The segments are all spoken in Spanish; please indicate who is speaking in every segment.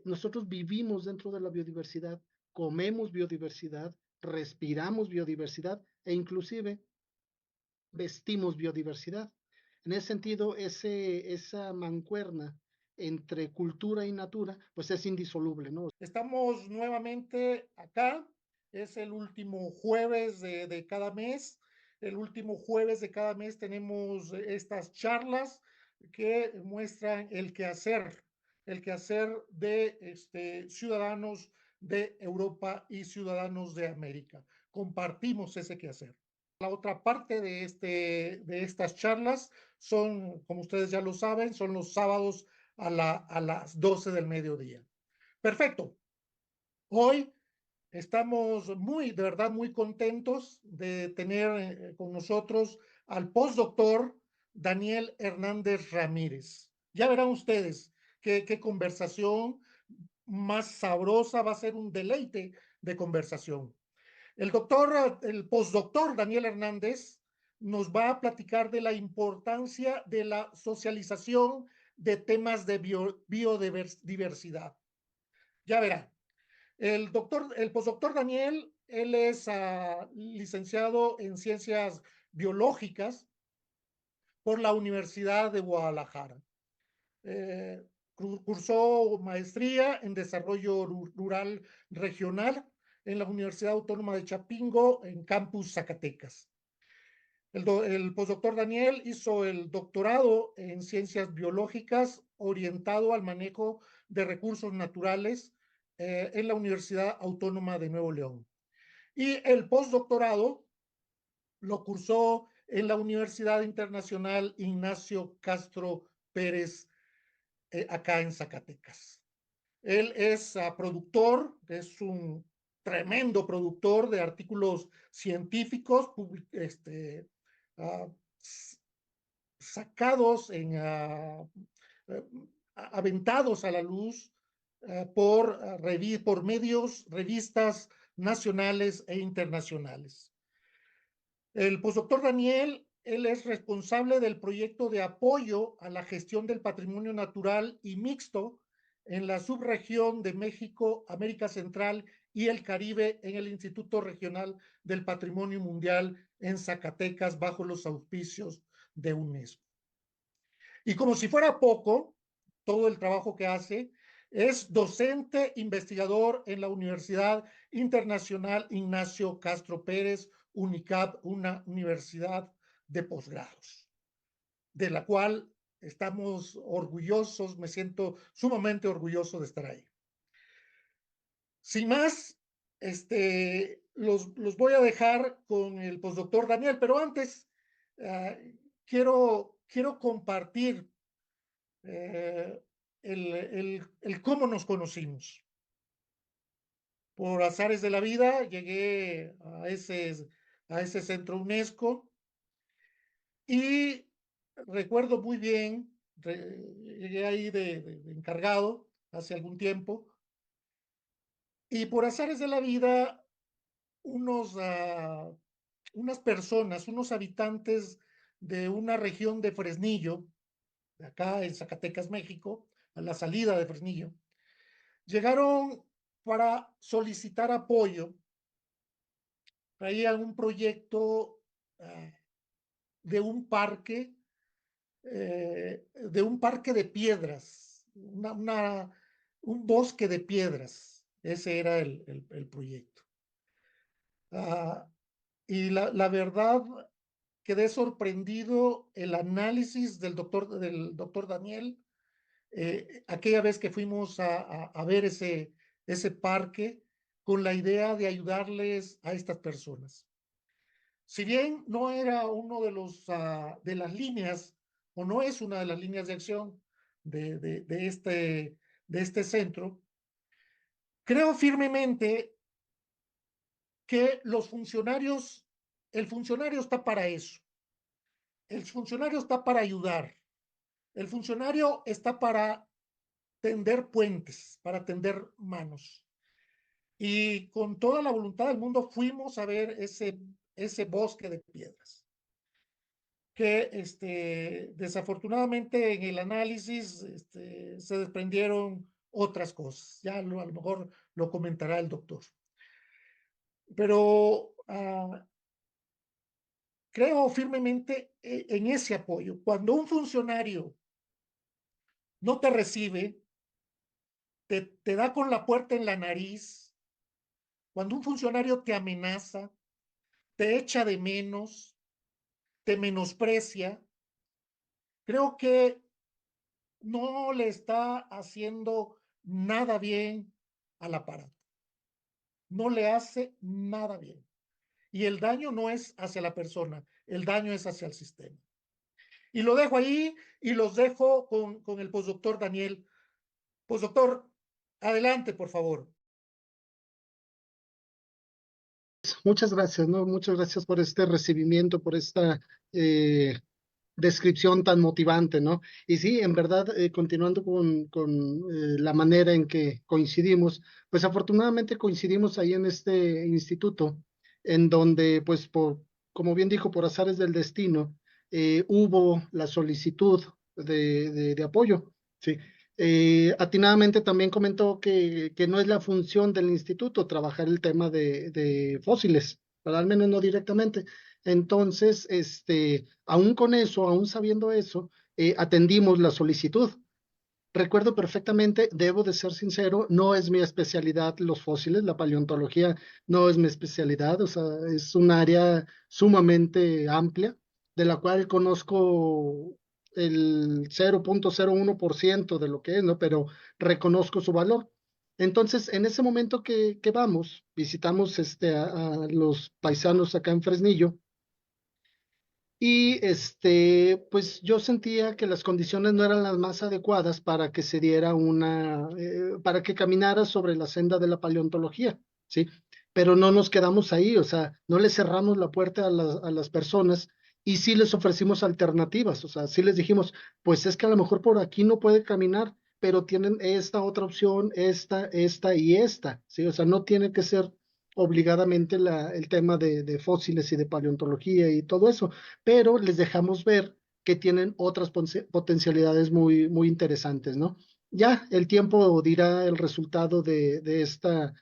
Speaker 1: Nosotros vivimos dentro de la biodiversidad, comemos biodiversidad, respiramos biodiversidad e inclusive vestimos biodiversidad. En ese sentido, esa mancuerna entre cultura y natura, pues es indisoluble, ¿no?
Speaker 2: Estamos nuevamente acá, es el último jueves de cada mes. El último jueves de cada mes tenemos estas charlas que muestran el quehacer de ciudadanos de Europa y ciudadanos de América. Compartimos ese quehacer. La otra parte de estas charlas son, como ustedes ya lo saben, son los sábados a las 12 del mediodía. Perfecto. Hoy estamos de verdad, muy contentos de tener con nosotros al postdoctor Daniel Hernández Ramírez. Ya verán ustedes qué conversación más sabrosa, va a ser un deleite de conversación. El postdoctor Daniel Hernández nos va a platicar de la importancia de la socialización de temas de biodiversidad. Ya verán. El postdoctor Daniel, él es licenciado en Ciencias Biológicas por la Universidad de Guadalajara. Eh, Cursó maestría en Desarrollo Rural Regional en la Universidad Autónoma de Chapingo, en Campus Zacatecas. El postdoctor Daniel hizo el doctorado en Ciencias Biológicas orientado al manejo de recursos naturales en la Universidad Autónoma de Nuevo León. Y el postdoctorado lo cursó en la Universidad Internacional Ignacio Castro Pérez, acá en Zacatecas. Él es productor, es un tremendo productor de artículos científicos, uh, sacados aventados a la luz por medios, revistas nacionales e internacionales. El postdoctor Daniel, él es responsable del proyecto de apoyo a la gestión del patrimonio natural y mixto en la subregión de México, América Central y el Caribe en el Instituto Regional del Patrimonio Mundial en Zacatecas bajo los auspicios de UNESCO. Y como si fuera poco, todo el trabajo que hace, es docente investigador en la Universidad Internacional Ignacio Castro Pérez, UNICAP, una universidad de posgrados, de la cual estamos orgullosos, me siento sumamente orgulloso de estar ahí. Sin más, los voy a dejar con el postdoctor Daniel, pero antes quiero compartir el cómo nos conocimos. Por azares de la vida llegué a ese centro UNESCO y recuerdo muy bien, llegué ahí de encargado hace algún tiempo y por azares de la vida unas personas, unos habitantes de una región de Fresnillo, de acá en Zacatecas, México, a la salida de Fresnillo, llegaron para solicitar apoyo. Traía un proyecto de un parque de piedras, un bosque de piedras. Ese era el proyecto. Y la verdad, quedé sorprendido el análisis del doctor Daniel, aquella vez que fuimos a ver ese parque con la idea de ayudarles a estas personas. Si bien no era uno de las líneas, o no es una de las líneas de acción de este centro, creo firmemente que el funcionario está para eso. El funcionario está para ayudar. El funcionario está para tender puentes, para tender manos. Y con toda la voluntad del mundo fuimos a ver ese bosque de piedras. Que desafortunadamente en el análisis se desprendieron otras cosas. Ya a lo mejor lo comentará el doctor. Pero creo firmemente en ese apoyo. Cuando un funcionario no te recibe, te da con la puerta en la nariz, cuando un funcionario te amenaza, te echa de menos, te menosprecia, creo que no le está haciendo nada bien al aparato. No le hace nada bien. Y el daño no es hacia la persona, el daño es hacia el sistema. Y lo dejo ahí y los dejo con el postdoctor Daniel. Postdoctor, adelante, por favor.
Speaker 1: Muchas gracias, ¿no? Muchas gracias por este recibimiento, por esta eh, descripción tan motivante, ¿no? Y sí, en verdad, continuando con la manera en que coincidimos, pues afortunadamente coincidimos ahí en este instituto, en donde, pues, como bien dijo, por azares del destino, hubo la solicitud de apoyo, ¿sí? Atinadamente también comentó que no es la función del instituto trabajar el tema de fósiles, pero al menos no directamente. Entonces, aún con eso, aún sabiendo eso, atendimos la solicitud. Recuerdo perfectamente, debo de ser sincero, no es mi especialidad los fósiles, la paleontología no es mi especialidad, o sea, es un área sumamente amplia, de la cual conozco el 0,01% de lo que es, ¿no? Pero reconozco su valor. Entonces, en ese momento que vamos, visitamos a los paisanos acá en Fresnillo, y pues yo sentía que las condiciones no eran las más adecuadas para que se diera para que caminara sobre la senda de la paleontología, ¿sí? Pero no nos quedamos ahí, o sea, no le cerramos la puerta a las personas y sí les ofrecimos alternativas, o sea, sí les dijimos, pues es que a lo mejor por aquí no puede caminar, pero tienen esta otra opción, esta y esta, ¿sí? O sea, no tiene que ser obligadamente el tema de fósiles y de paleontología y todo eso, pero les dejamos ver que tienen otras potencialidades muy, muy interesantes, ¿no? Ya el tiempo dirá el resultado de esta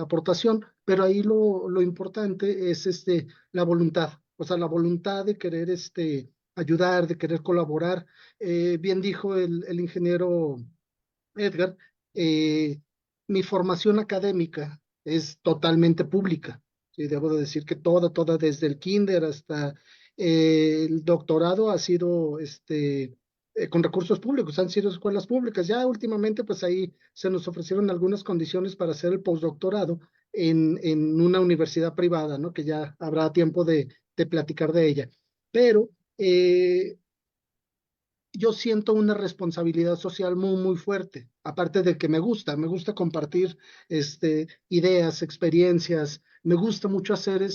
Speaker 1: aportación, pero ahí lo importante es la voluntad, o sea, la voluntad de querer ayudar, de querer colaborar. Bien dijo el ingeniero Edgar, mi formación académica es totalmente pública. Sí, debo de decir que toda, desde el kinder hasta el doctorado ha sido con recursos públicos, han sido escuelas públicas. Ya últimamente, pues ahí se nos ofrecieron algunas condiciones para hacer el postdoctorado en una universidad privada, ¿no? Que ya habrá tiempo de platicar de ella. Pero yo siento una responsabilidad social muy, muy fuerte, aparte de que me gusta compartir ideas, experiencias, me gusta mucho hacer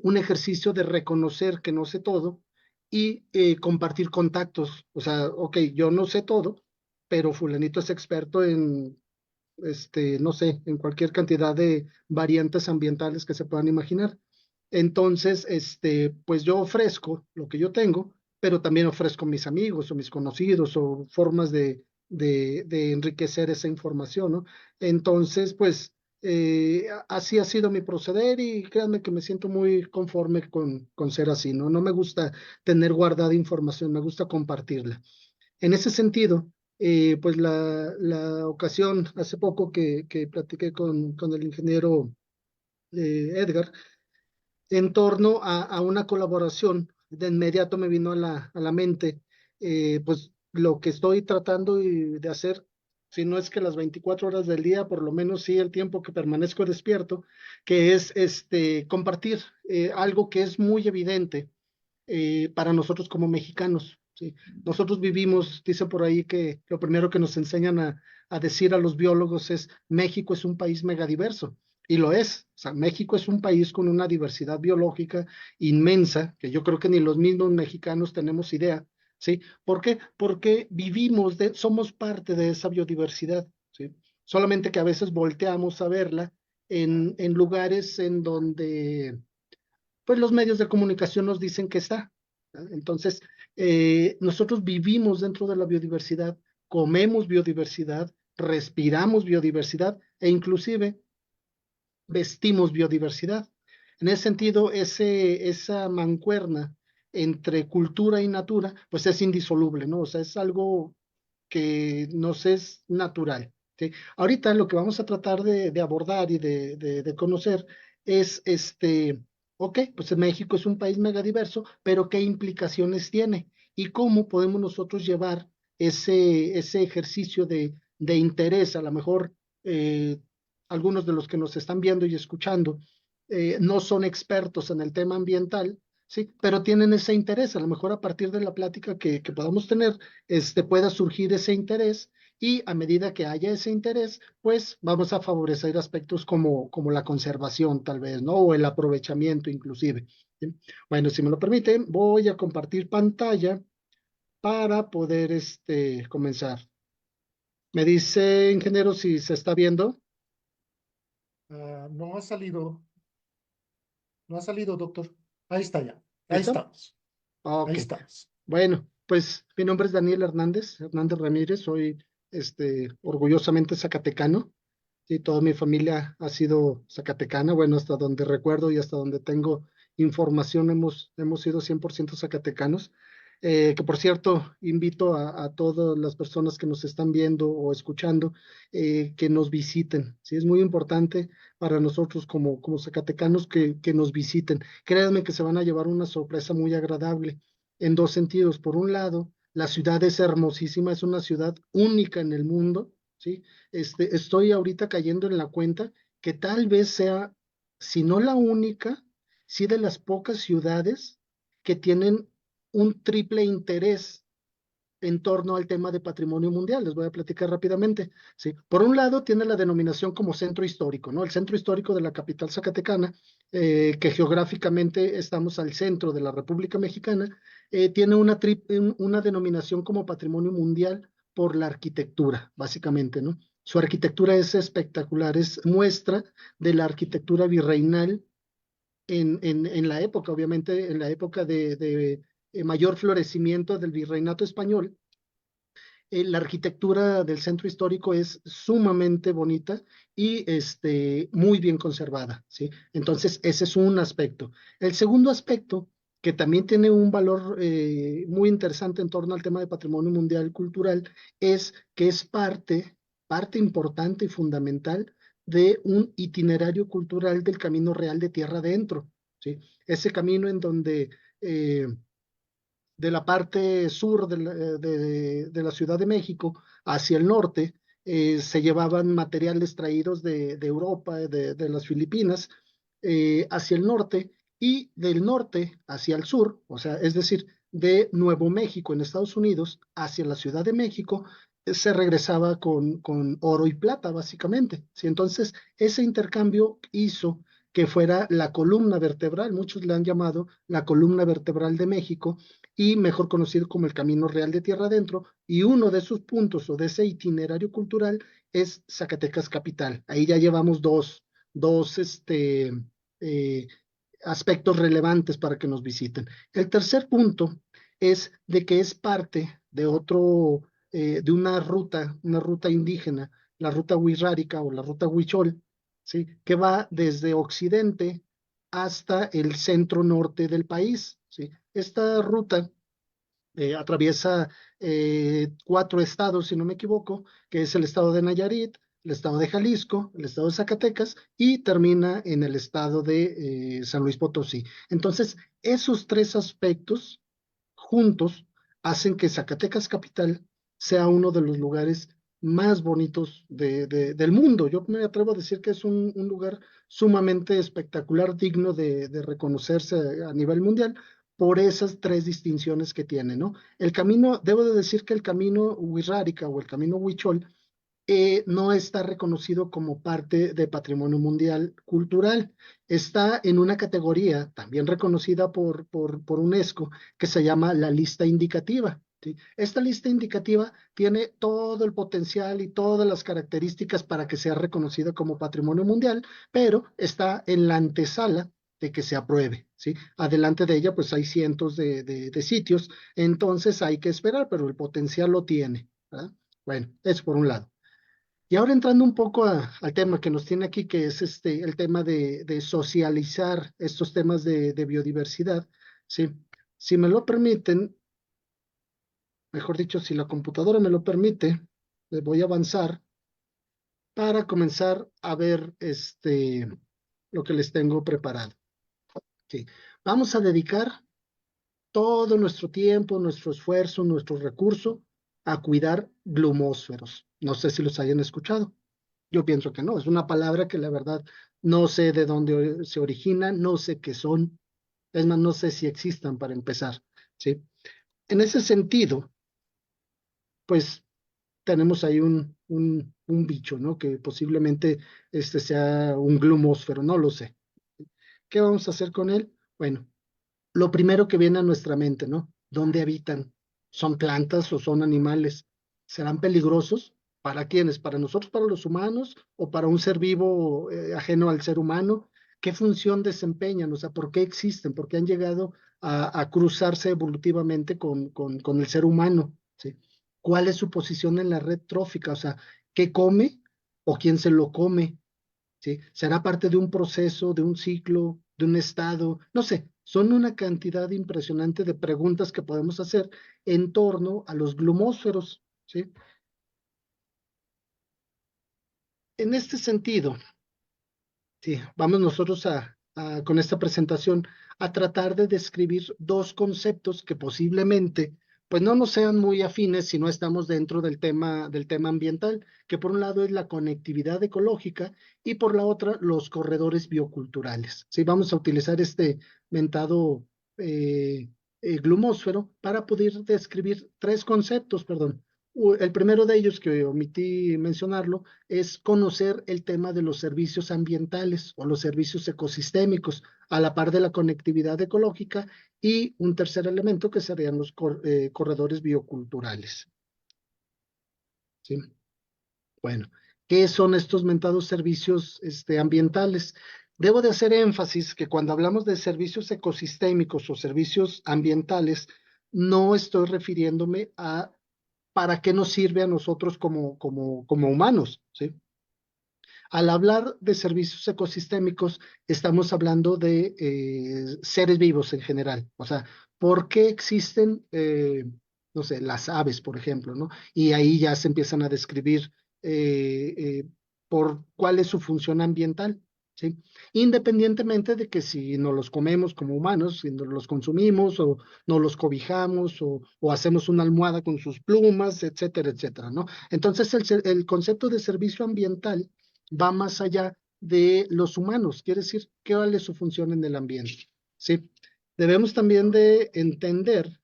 Speaker 1: un ejercicio de reconocer que no sé todo y compartir contactos. O sea, ok, yo no sé todo, pero fulanito es experto en, no sé, en cualquier cantidad de variantes ambientales que se puedan imaginar. Entonces, pues yo ofrezco lo que yo tengo, pero también ofrezco mis amigos o mis conocidos o formas de enriquecer esa información, ¿no? Entonces, pues así ha sido mi proceder y créanme que me siento muy conforme con ser así, ¿no? No me gusta tener guardada información, me gusta compartirla. En ese sentido, pues la ocasión, hace poco que platiqué con el ingeniero Edgar, en torno a una colaboración, de inmediato me vino a la mente, pues lo que estoy tratando de hacer, si no es que las 24 horas del día, por lo menos sí el tiempo que permanezco despierto, que es compartir algo que es muy evidente para nosotros como mexicanos. ¿Sí? Nosotros vivimos, dice por ahí que lo primero que nos enseñan a decir a los biólogos es México es un país megadiverso. Y lo es. O sea, México es un país con una diversidad biológica inmensa, que yo creo que ni los mismos mexicanos tenemos idea. ¿Sí? ¿Por qué? Porque somos parte de esa biodiversidad. ¿Sí? Solamente que a veces volteamos a verla en lugares en donde pues los medios de comunicación nos dicen que está. Entonces, nosotros vivimos dentro de la biodiversidad, comemos biodiversidad, respiramos biodiversidad e inclusive vestimos biodiversidad. En ese sentido, esa mancuerna entre cultura y natura, pues es indisoluble, ¿no? O sea, es algo que nos es natural, ¿sí? Ahorita lo que vamos a tratar de abordar y de conocer es ok, pues México es un país megadiverso, pero ¿qué implicaciones tiene? Y cómo podemos nosotros llevar ese ejercicio de interés, a lo mejor algunos de los que nos están viendo y escuchando no son expertos en el tema ambiental, ¿sí? Pero tienen ese interés, a lo mejor a partir de la plática que podamos tener, pueda surgir ese interés y a medida que haya ese interés, pues vamos a favorecer aspectos como la conservación tal vez, ¿no? O el aprovechamiento inclusive, ¿sí? Bueno, si me lo permiten, voy a compartir pantalla para poder comenzar. Me dice, ingeniero, si se está viendo.
Speaker 2: No ha salido, no ha salido, doctor. Ahí está ya. Ahí
Speaker 1: ¿Listo?
Speaker 2: estamos. Ahí
Speaker 1: Ok.
Speaker 2: estamos.
Speaker 1: Bueno, pues mi nombre es Daniel Hernández Ramírez, soy orgullosamente zacatecano, y toda mi familia ha sido zacatecana, bueno, hasta donde recuerdo y hasta donde tengo información hemos sido 100% zacatecanos. Que por cierto, invito a todas las personas que nos están viendo o escuchando que nos visiten. Sí, es muy importante para nosotros como zacatecanos que nos visiten. Créanme que se van a llevar una sorpresa muy agradable en dos sentidos. Por un lado, la ciudad es hermosísima, es una ciudad única en el mundo, ¿sí? Estoy ahorita cayendo en la cuenta que tal vez sea, si no la única, sí de las pocas ciudades que tienen un triple interés en torno al tema de patrimonio mundial. Les voy a platicar rápidamente. ¿Sí? Por un lado, tiene la denominación como centro histórico, ¿no? El centro histórico de la capital zacatecana, que geográficamente estamos al centro de la República Mexicana, tiene una denominación como patrimonio mundial por la arquitectura, básicamente, ¿no? Su arquitectura es espectacular, es muestra de la arquitectura virreinal en la época, obviamente, en la época de mayor florecimiento del virreinato español. La arquitectura del centro histórico es sumamente bonita y muy bien conservada, ¿sí? Entonces, ese es un aspecto. El segundo aspecto, que también tiene un valor muy interesante en torno al tema de patrimonio mundial cultural, es que es parte importante y fundamental de un itinerario cultural del Camino Real de Tierra Adentro, ¿sí? Ese camino en donde de la parte sur de la Ciudad de México hacia el norte, se llevaban materiales traídos de Europa, de las Filipinas, hacia el norte y del norte hacia el sur, o sea, es decir, de Nuevo México en Estados Unidos hacia la Ciudad de México, se regresaba con oro y plata, básicamente. ¿Sí? Entonces, ese intercambio hizo que fuera la columna vertebral, muchos le han llamado la columna vertebral de México, y mejor conocido como el Camino Real de Tierra Adentro, y uno de sus puntos o de ese itinerario cultural es Zacatecas Capital. Ahí ya llevamos dos eh, aspectos relevantes para que nos visiten. El tercer punto es de que es parte de de una ruta indígena, la ruta Wixárika o la ruta Huichol, ¿sí? Que va desde Occidente hasta el centro norte del país, ¿sí? Esta ruta atraviesa cuatro estados, si no me equivoco, que es el estado de Nayarit, el estado de Jalisco, el estado de Zacatecas y termina en el estado de San Luis Potosí. Entonces, esos tres aspectos juntos hacen que Zacatecas Capital sea uno de los lugares más bonitos del mundo. Yo me atrevo a decir que es un lugar sumamente espectacular, digno de reconocerse a nivel mundial por esas tres distinciones que tiene, ¿no? El camino, debo de decir que el camino Wixárika o el camino Huichol no está reconocido como parte de Patrimonio Mundial Cultural. Está en una categoría también reconocida por UNESCO que se llama la lista indicativa. ¿Sí? Esta lista indicativa tiene todo el potencial y todas las características para que sea reconocida como Patrimonio Mundial, pero está en la antesala de que se apruebe, ¿sí? Adelante de ella, pues hay cientos de sitios, entonces hay que esperar, pero el potencial lo tiene, ¿verdad? Bueno, eso por un lado. Y ahora entrando un poco al tema que nos tiene aquí, que es el tema de socializar estos temas de biodiversidad, ¿sí? Si me lo permiten, mejor dicho, si la computadora me lo permite, voy a avanzar para comenzar a ver lo que les tengo preparado. Sí. Vamos a dedicar todo nuestro tiempo, nuestro esfuerzo, nuestro recurso a cuidar glumósferos. No sé si los hayan escuchado. Yo pienso que no. Es una palabra que la verdad no sé de dónde se origina, no sé qué son. Es más, no sé si existan para empezar. ¿Sí? En ese sentido, pues tenemos ahí un bicho, ¿no? Que posiblemente sea un glumósfero, no lo sé. ¿Qué vamos a hacer con él? Bueno, lo primero que viene a nuestra mente, ¿no? ¿Dónde habitan? ¿Son plantas o son animales? ¿Serán peligrosos? ¿Para quiénes? ¿Para nosotros, para los humanos o para un ser vivo ajeno al ser humano? ¿Qué función desempeñan? O sea, ¿por qué existen? ¿Por qué han llegado a cruzarse evolutivamente con el ser humano? ¿Sí? ¿Cuál es su posición en la red trófica? O sea, ¿qué come o quién se lo come? ¿Sí? ¿Será parte de un proceso, de un ciclo, de un estado? No sé, son una cantidad impresionante de preguntas que podemos hacer en torno a los glumósferos, ¿sí? En este sentido, sí, vamos nosotros con esta presentación a tratar de describir dos conceptos que posiblemente pues no nos sean muy afines si no estamos dentro del tema ambiental, que por un lado es la conectividad ecológica y por la otra los corredores bioculturales. Sí, vamos a utilizar este mentado eh, glumósfero para poder describir tres conceptos, perdón. El primero de ellos, que omití mencionarlo, es conocer el tema de los servicios ambientales o los servicios ecosistémicos, a la par de la conectividad ecológica, y un tercer elemento que serían los corredores bioculturales. ¿Sí? Bueno, ¿qué son estos mentados servicios ambientales? Debo de hacer énfasis que cuando hablamos de servicios ecosistémicos o servicios ambientales, no estoy refiriéndome a para qué nos sirve a nosotros como humanos, ¿sí? Al hablar de servicios ecosistémicos, estamos hablando de seres vivos en general. O sea, ¿por qué existen, no sé, las aves, por ejemplo, ¿no? Y ahí ya se empiezan a describir eh, eh, por cuál es su función ambiental, ¿sí? Independientemente de que si nos los comemos como humanos, si nos los consumimos o nos los cobijamos o hacemos una almohada con sus plumas, etcétera, etcétera, ¿no? Entonces, el concepto de servicio ambiental va más allá de los humanos, quiere decir, ¿cuál es su función en el ambiente? ¿Sí? Debemos también de entender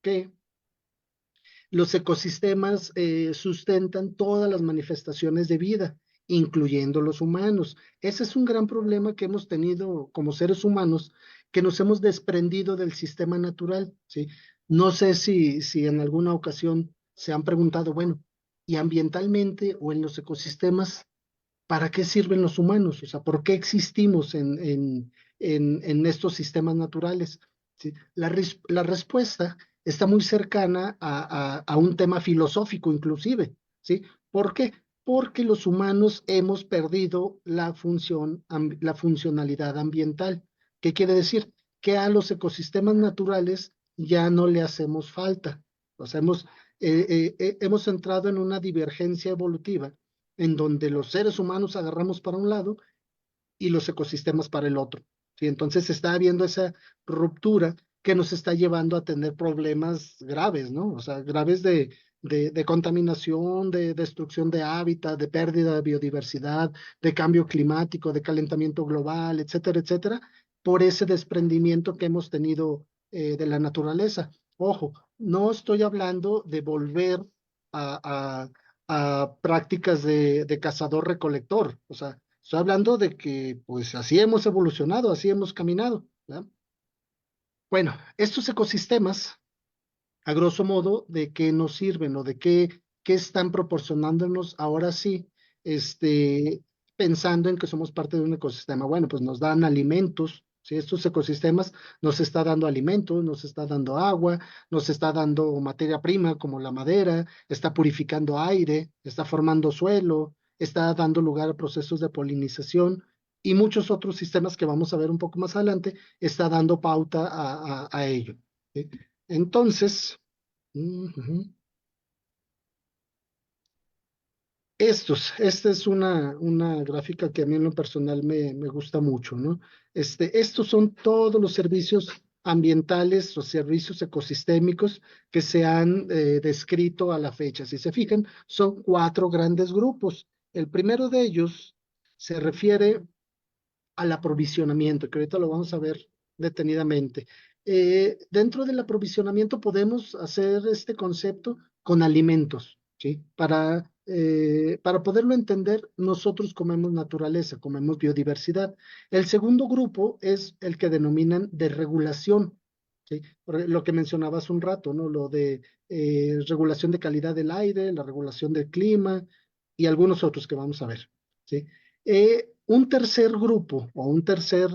Speaker 1: que los ecosistemas sustentan todas las manifestaciones de vida, incluyendo los humanos. Ese es un gran problema que hemos tenido como seres humanos, que nos hemos desprendido del sistema natural, ¿sí? No sé si en alguna ocasión se han preguntado, bueno, ¿y ambientalmente o en los ecosistemas ¿para qué sirven los humanos? O sea, ¿por qué existimos en estos sistemas naturales? ¿Sí? La respuesta está muy cercana a un tema filosófico inclusive, ¿sí? ¿Por qué? Porque los humanos hemos perdido la funcionalidad ambiental. ¿Qué quiere decir? Que a los ecosistemas naturales ya no le hacemos falta. O sea, hemos entrado en una divergencia evolutiva en donde los seres humanos agarramos para un lado y los ecosistemas para el otro. ¿Sí? Entonces está habiendo esa ruptura que nos está llevando a tener problemas graves, ¿no? O sea, graves de contaminación, de destrucción de hábitat, de pérdida de biodiversidad, de cambio climático, de calentamiento global, etcétera, etcétera, por ese desprendimiento que hemos tenido de la naturaleza. Ojo, no estoy hablando de volver a prácticas de cazador-recolector, o sea, estoy hablando de que pues así hemos evolucionado, así hemos caminado, ¿verdad? Bueno, estos ecosistemas, a grosso modo, ¿de qué nos sirven o de qué están proporcionándonos ahora sí, este, pensando en que somos parte de un ecosistema? Bueno, pues nos dan alimentos, ¿sí? Estos ecosistemas nos está dando alimentos, nos está dando agua, nos está dando materia prima como la madera, está purificando aire, está formando suelo, está dando lugar a procesos de polinización y muchos otros sistemas que vamos a ver un poco más adelante, está dando pauta a ello. ¿Sí? Entonces, esta es una gráfica que a mí en lo personal me gusta mucho, ¿no? Estos son todos los servicios ambientales, los servicios ecosistémicos que se han descrito a la fecha. Si se fijan, son 4 grandes grupos. El primero de ellos se refiere al aprovisionamiento, que ahorita lo vamos a ver detenidamente. Dentro del aprovisionamiento podemos hacer este concepto con alimentos, ¿sí? Para poderlo entender, nosotros comemos naturaleza, comemos biodiversidad. El segundo grupo es el que denominan de regulación, ¿sí? Lo que mencionaba hace un rato, ¿no? Lo de regulación de calidad del aire, la regulación del clima y algunos otros que vamos a ver, ¿sí? Un tercer grupo o un tercer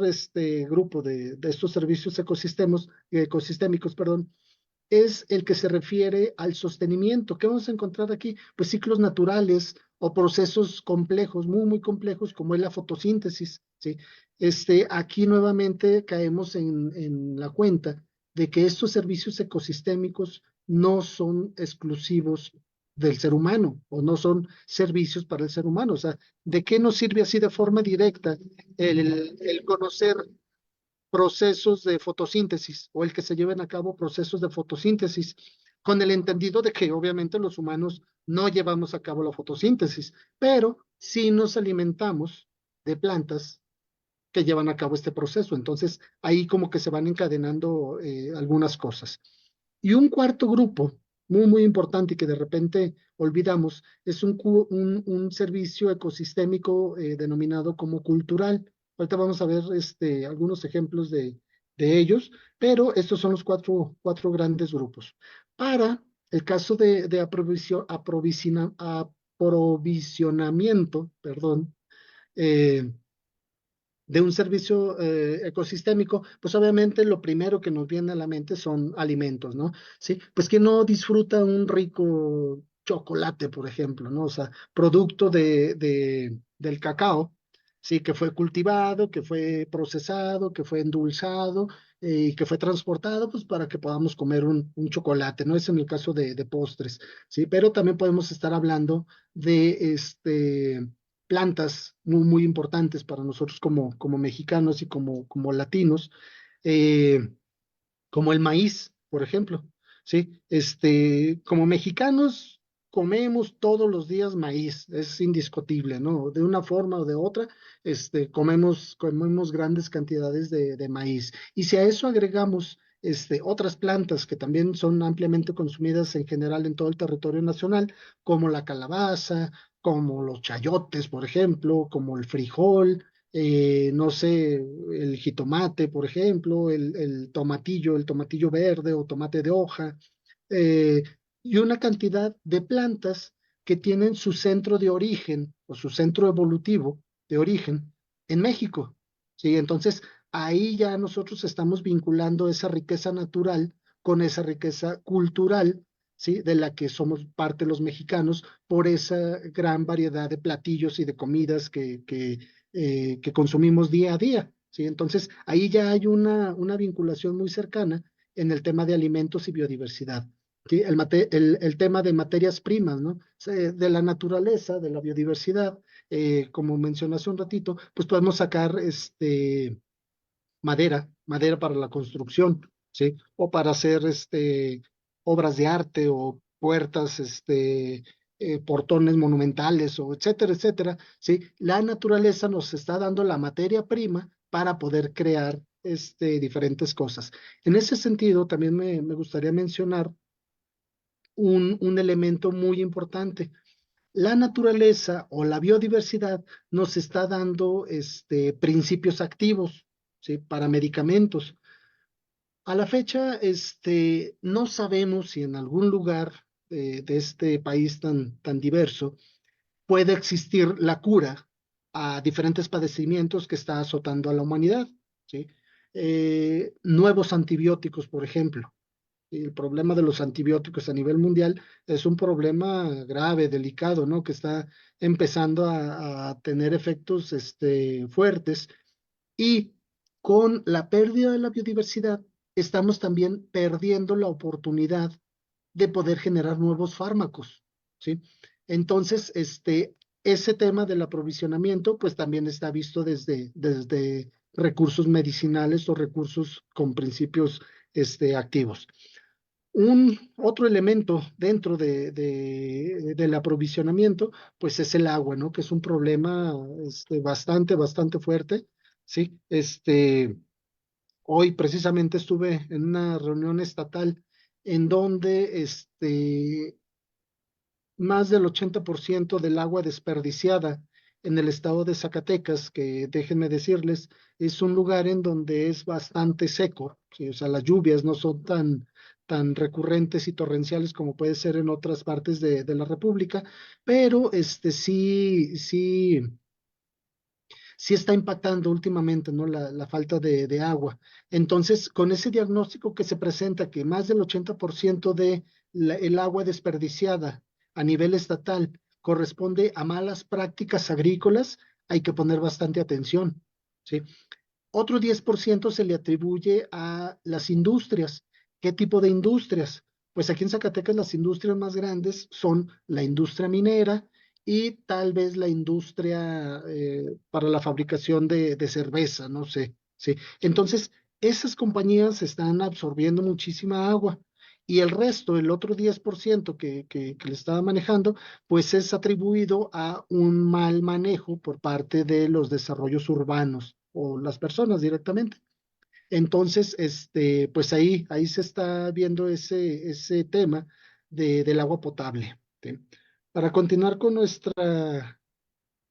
Speaker 1: grupo de estos servicios ecosistémicos, perdón, es el que se refiere al sostenimiento. ¿Qué vamos a encontrar aquí? Pues ciclos naturales o procesos complejos, muy, muy complejos, como es la fotosíntesis, ¿sí? Aquí nuevamente caemos en la cuenta de que estos servicios ecosistémicos no son exclusivos del ser humano o no son servicios para el ser humano. O sea, ¿de qué nos sirve así de forma directa el conocer procesos de fotosíntesis o el que se lleven a cabo procesos de fotosíntesis, con el entendido de que obviamente los humanos no llevamos a cabo la fotosíntesis, pero sí nos alimentamos de plantas que llevan a cabo este proceso. Entonces, ahí como que se van encadenando algunas cosas. Y un cuarto grupo, muy, muy importante y que de repente olvidamos, es un servicio ecosistémico denominado como cultural. Ahorita vamos a ver algunos ejemplos de ellos, pero estos son los cuatro grandes grupos. Para el caso de aprovisionamiento, perdón, eh, de un servicio ecosistémico, pues obviamente lo primero que nos viene a la mente son alimentos, ¿no? Sí, pues que no disfruta un rico chocolate, por ejemplo, ¿no? O sea, producto del cacao, sí, que fue cultivado, que fue procesado, que fue endulzado y que fue transportado, pues para que podamos comer un chocolate, ¿no? Es en el caso de postres, ¿sí? Pero también podemos estar hablando de plantas muy, muy importantes para nosotros como mexicanos y como latinos, eh, como el maíz, por ejemplo, ¿sí? Como mexicanos comemos todos los días maíz, es indiscutible, ¿no? De una forma o de otra, comemos grandes cantidades de maíz. Y si a eso agregamos otras plantas que también son ampliamente consumidas en general en todo el territorio nacional, como la calabaza, como los chayotes, por ejemplo, como el frijol, no sé, el jitomate, por ejemplo, el tomatillo verde o tomate de hoja, eh, y una cantidad de plantas que tienen su centro de origen o su centro evolutivo de origen en México. ¿Sí? Entonces, ahí ya nosotros estamos vinculando esa riqueza natural con esa riqueza cultural, ¿sí? De la que somos parte los mexicanos por esa gran variedad de platillos y de comidas que consumimos día a día, ¿sí? Entonces, ahí ya hay una vinculación muy cercana en el tema de alimentos y biodiversidad. ¿Sí? El tema de materias primas, ¿no? De la naturaleza, de la biodiversidad, como mencioné hace un ratito, pues podemos sacar madera para la construcción, ¿sí? O para hacer obras de arte o puertas, portones monumentales o etcétera, etcétera, ¿sí? La naturaleza nos está dando la materia prima para poder crear diferentes cosas. En ese sentido, también me gustaría mencionar un elemento muy importante. La naturaleza o la biodiversidad nos está dando principios activos, ¿sí? Para medicamentos. A la fecha, no sabemos si en algún lugar de este país tan diverso puede existir la cura a diferentes padecimientos que está azotando a la humanidad, ¿sí? Nuevos antibióticos, por ejemplo. Y el problema de los antibióticos a nivel mundial es un problema grave, delicado, ¿no? Que está empezando a tener efectos fuertes. Y con la pérdida de la biodiversidad, estamos también perdiendo la oportunidad de poder generar nuevos fármacos, ¿sí? Entonces, ese tema del aprovisionamiento, pues también está visto desde recursos medicinales o recursos con principios, activos. Un otro elemento dentro del aprovisionamiento, pues es el agua, ¿no? Que es un problema, bastante fuerte, ¿sí? Hoy precisamente estuve en una reunión estatal en donde, más del 80% del agua desperdiciada en el estado de Zacatecas, que déjenme decirles, es un lugar en donde es bastante seco, ¿sí? O sea, las lluvias no son tan recurrentes y torrenciales como puede ser en otras partes de la República, pero sí está impactando últimamente, ¿no? La falta de agua. Entonces, con ese diagnóstico que se presenta, que más del 80% el agua desperdiciada a nivel estatal corresponde a malas prácticas agrícolas, hay que poner bastante atención, ¿sí? Otro 10% se le atribuye a las industrias. ¿Qué tipo de industrias? Pues aquí en Zacatecas las industrias más grandes son la industria minera y tal vez la industria para la fabricación de cerveza, no sé, ¿sí? Entonces, esas compañías están absorbiendo muchísima agua y el resto, el otro 10% que le estaba manejando, pues es atribuido a un mal manejo por parte de los desarrollos urbanos o las personas directamente. Entonces, pues ahí se está viendo ese tema del agua potable, ¿sí? Para continuar con nuestra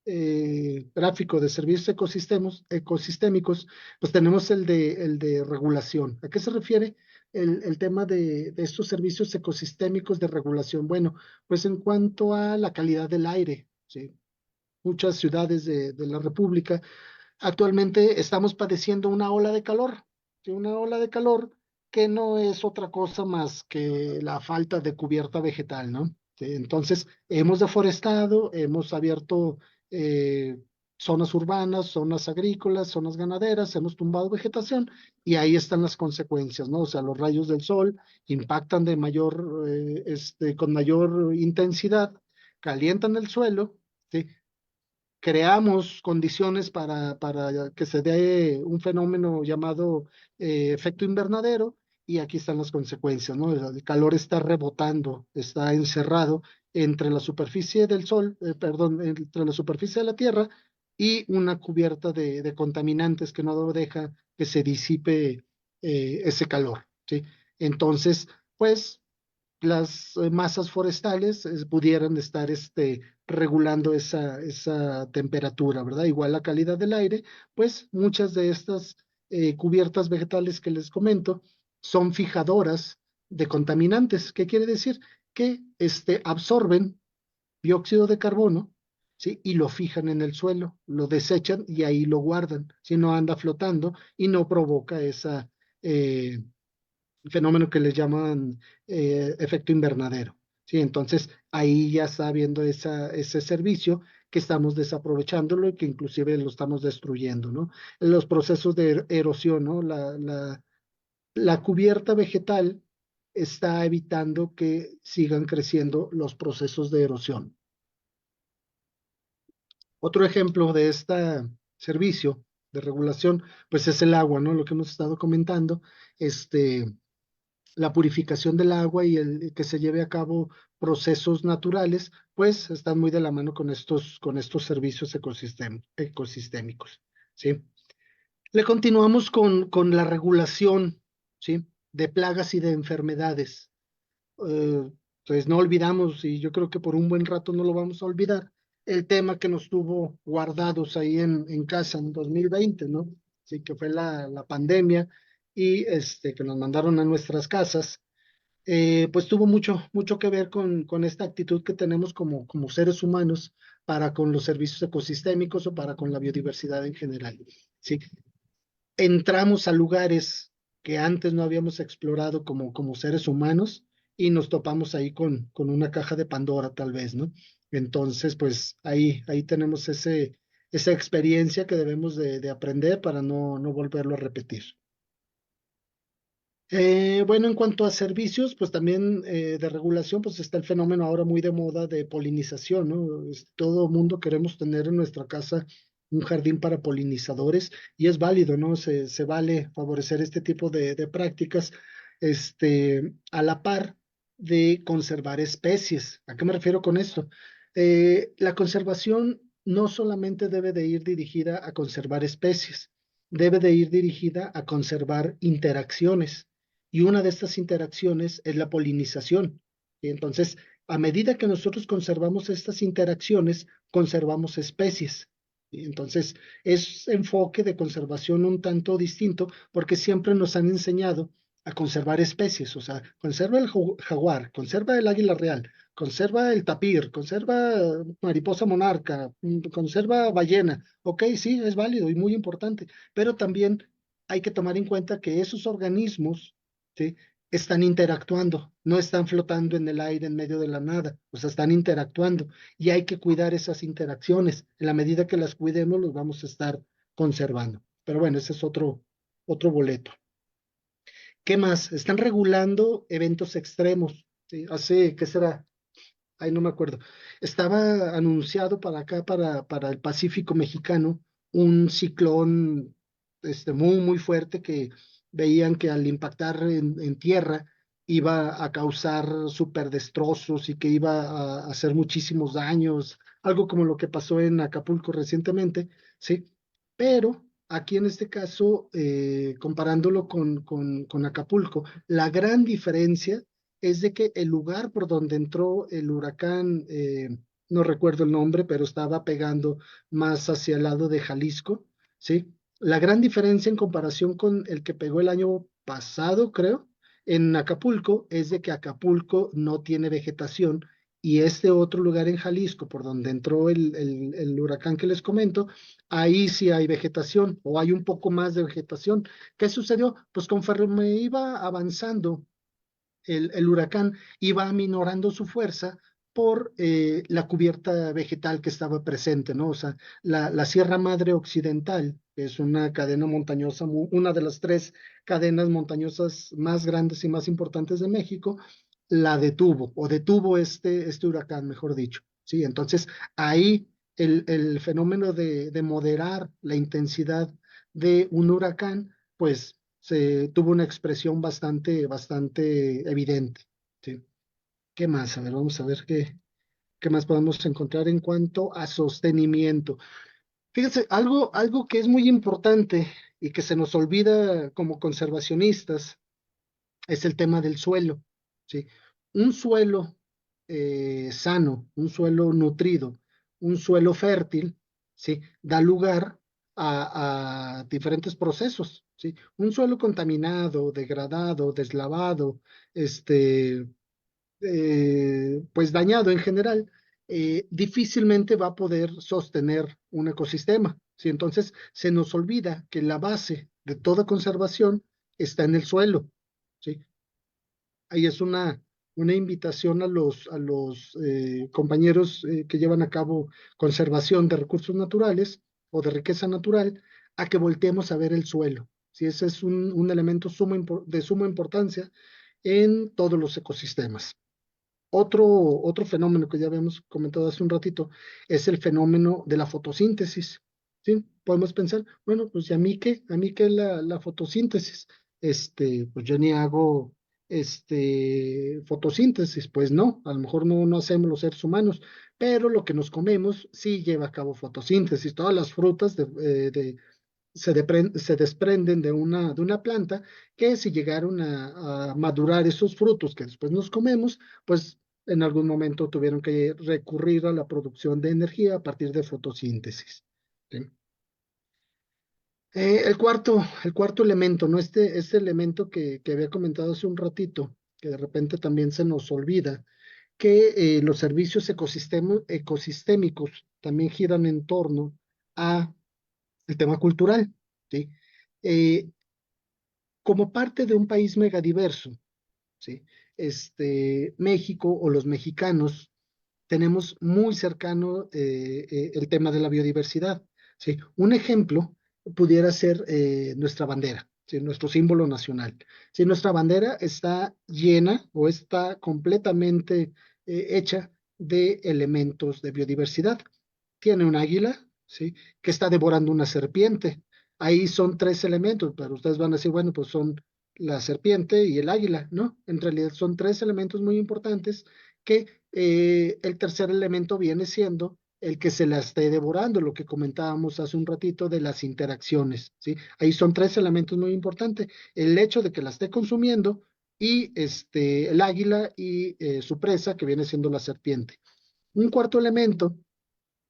Speaker 1: gráfico de servicios ecosistémicos, pues tenemos el de regulación. ¿A qué se refiere el tema de estos servicios ecosistémicos de regulación? Bueno, pues en cuanto a la calidad del aire, ¿sí? Muchas ciudades de la República actualmente estamos padeciendo una ola de calor, ¿sí? Una ola de calor que no es otra cosa más que la falta de cubierta vegetal, ¿no? Sí, entonces, hemos deforestado, hemos abierto eh, zonas urbanas, zonas agrícolas, zonas ganaderas, hemos tumbado vegetación y ahí están las consecuencias, ¿no? O sea, los rayos del sol impactan con mayor intensidad, calientan el suelo, ¿sí? Creamos condiciones para que se dé un fenómeno llamado efecto invernadero y aquí están las consecuencias, ¿no? El calor está rebotando, está encerrado entre la superficie del sol, perdón, entre la superficie de la Tierra y una cubierta de contaminantes que no deja que se disipe ese calor, ¿sí? Entonces, pues las masas forestales pudieran estar regulando esa temperatura, ¿verdad? Igual la calidad del aire, pues muchas de estas cubiertas vegetales que les comento son fijadoras de contaminantes. ¿Qué quiere decir? Que absorben dióxido de carbono, ¿sí? Y lo fijan en el suelo, lo desechan y ahí lo guardan, si no anda flotando y no provoca esa fenómeno que les llaman efecto invernadero. ¿Sí? Entonces, ahí ya está habiendo ese servicio que estamos desaprovechándolo y que inclusive lo estamos destruyendo, ¿no? Los procesos de erosión, ¿no? La cubierta vegetal está evitando que sigan creciendo los procesos de erosión. Otro ejemplo de este servicio de regulación, pues es el agua, ¿no? Lo que hemos estado comentando, la purificación del agua y el que se lleve a cabo procesos naturales, pues están muy de la mano con estos servicios ecosistémicos, ¿sí? Le continuamos con la regulación, ¿sí? De plagas y de enfermedades. Pues no olvidamos, y yo creo que por un buen rato no lo vamos a olvidar, el tema que nos tuvo guardados ahí en casa en 2020, ¿no? Sí, que fue la pandemia y que nos mandaron a nuestras casas, pues tuvo mucho que ver con esta actitud que tenemos como seres humanos para con los servicios ecosistémicos o para con la biodiversidad en general. ¿Sí? Entramos a lugares que antes no habíamos explorado como seres humanos y nos topamos ahí con una caja de Pandora tal vez, ¿no? Entonces, pues ahí tenemos esa experiencia que debemos de aprender para no volverlo a repetir. Bueno, en cuanto a servicios, pues también de regulación, pues está el fenómeno ahora muy de moda de polinización, ¿no? Todo mundo queremos tener en nuestra casa un jardín para polinizadores y es válido, ¿no? Se vale favorecer este tipo de prácticas, a la par de conservar especies. ¿A qué me refiero con esto? La conservación no solamente debe de ir dirigida a conservar especies, debe de ir dirigida a conservar interacciones y una de estas interacciones es la polinización. Y entonces, a medida que nosotros conservamos estas interacciones, conservamos especies. Y entonces, es enfoque de conservación un tanto distinto porque siempre nos han enseñado a conservar especies, o sea, conserva el jaguar, conserva el águila real, conserva el tapir, conserva mariposa monarca, conserva ballena. Ok, sí, es válido y muy importante, pero también hay que tomar en cuenta que esos organismos, ¿sí? Están interactuando, no están flotando en el aire en medio de la nada, o sea, están interactuando y hay que cuidar esas interacciones. En la medida que las cuidemos, los vamos a estar conservando. Pero bueno, ese es otro boleto. ¿Qué más? Están regulando eventos extremos. ¿Sí? Hace, ¿qué será? Ay, no me acuerdo. Estaba anunciado para acá, para el Pacífico mexicano, un ciclón muy fuerte que veían que al impactar en tierra iba a causar súper destrozos y que iba a hacer muchísimos daños, algo como lo que pasó en Acapulco recientemente, ¿sí? Pero aquí en este caso, comparándolo con Acapulco, la gran diferencia es de que el lugar por donde entró el huracán, no recuerdo el nombre, pero estaba pegando más hacia el lado de Jalisco, ¿sí? La gran diferencia en comparación con el que pegó el año pasado, creo, en Acapulco, es de que Acapulco no tiene vegetación y este otro lugar en Jalisco, por donde entró el huracán que les comento, ahí sí hay vegetación o hay un poco más de vegetación. ¿Qué sucedió? Pues conforme iba avanzando el huracán iba aminorando su fuerza por la cubierta vegetal que estaba presente, ¿no? O sea, la Sierra Madre Occidental, que es una cadena montañosa, una de las tres cadenas montañosas más grandes y más importantes de México, la detuvo, o detuvo este huracán, mejor dicho. Sí, entonces ahí el fenómeno de moderar la intensidad de un huracán, pues se tuvo una expresión bastante evidente. ¿Sí? ¿Qué más? A ver, vamos a ver qué más podemos encontrar en cuanto a sostenimiento. Fíjense, algo que es muy importante y que se nos olvida como conservacionistas es el tema del suelo. ¿Sí? Un suelo sano, un suelo nutrido, un suelo fértil, ¿sí? Da lugar a diferentes procesos. ¿Sí? Un suelo contaminado, degradado, deslavado, pues dañado en general, difícilmente va a poder sostener un ecosistema. ¿Sí? Entonces, se nos olvida que la base de toda conservación está en el suelo. ¿Sí? Ahí es una invitación a los compañeros que llevan a cabo conservación de recursos naturales o de riqueza natural a que volteemos a ver el suelo. ¿Sí? Ese es un elemento de suma importancia en todos los ecosistemas. Otro fenómeno que ya habíamos comentado hace un ratito es el fenómeno de la fotosíntesis. ¿Sí? Podemos pensar, bueno, pues ¿y a mí qué es la fotosíntesis? Pues yo ni hago fotosíntesis, pues no, a lo mejor no hacemos los seres humanos, pero lo que nos comemos sí lleva a cabo fotosíntesis. Todas las frutas se desprenden de una planta que si llegaron a madurar esos frutos que después nos comemos, pues en algún momento tuvieron que recurrir a la producción de energía a partir de fotosíntesis. ¿Sí? El cuarto elemento, ¿no? Este elemento que había comentado hace un ratito, que de repente también se nos olvida, que los servicios ecosistémicos también giran en torno a el tema cultural, ¿sí? Eh, como parte de un país megadiverso, ¿sí? México o los mexicanos tenemos muy cercano el tema de la biodiversidad, ¿sí? Un ejemplo pudiera ser nuestra bandera, ¿sí? Nuestro símbolo nacional. Si nuestra bandera está llena o está completamente hecha de elementos de biodiversidad. Tiene un águila, ¿sí? Que está devorando una serpiente. Ahí son tres elementos, pero ustedes van a decir, bueno, pues son la serpiente y el águila, ¿no? En realidad son tres elementos muy importantes que el tercer elemento viene siendo el que se la esté devorando, lo que comentábamos hace un ratito de las interacciones, ¿sí? Ahí son tres elementos muy importantes. El hecho de que la esté consumiendo y el águila y su presa, que viene siendo la serpiente. Un cuarto elemento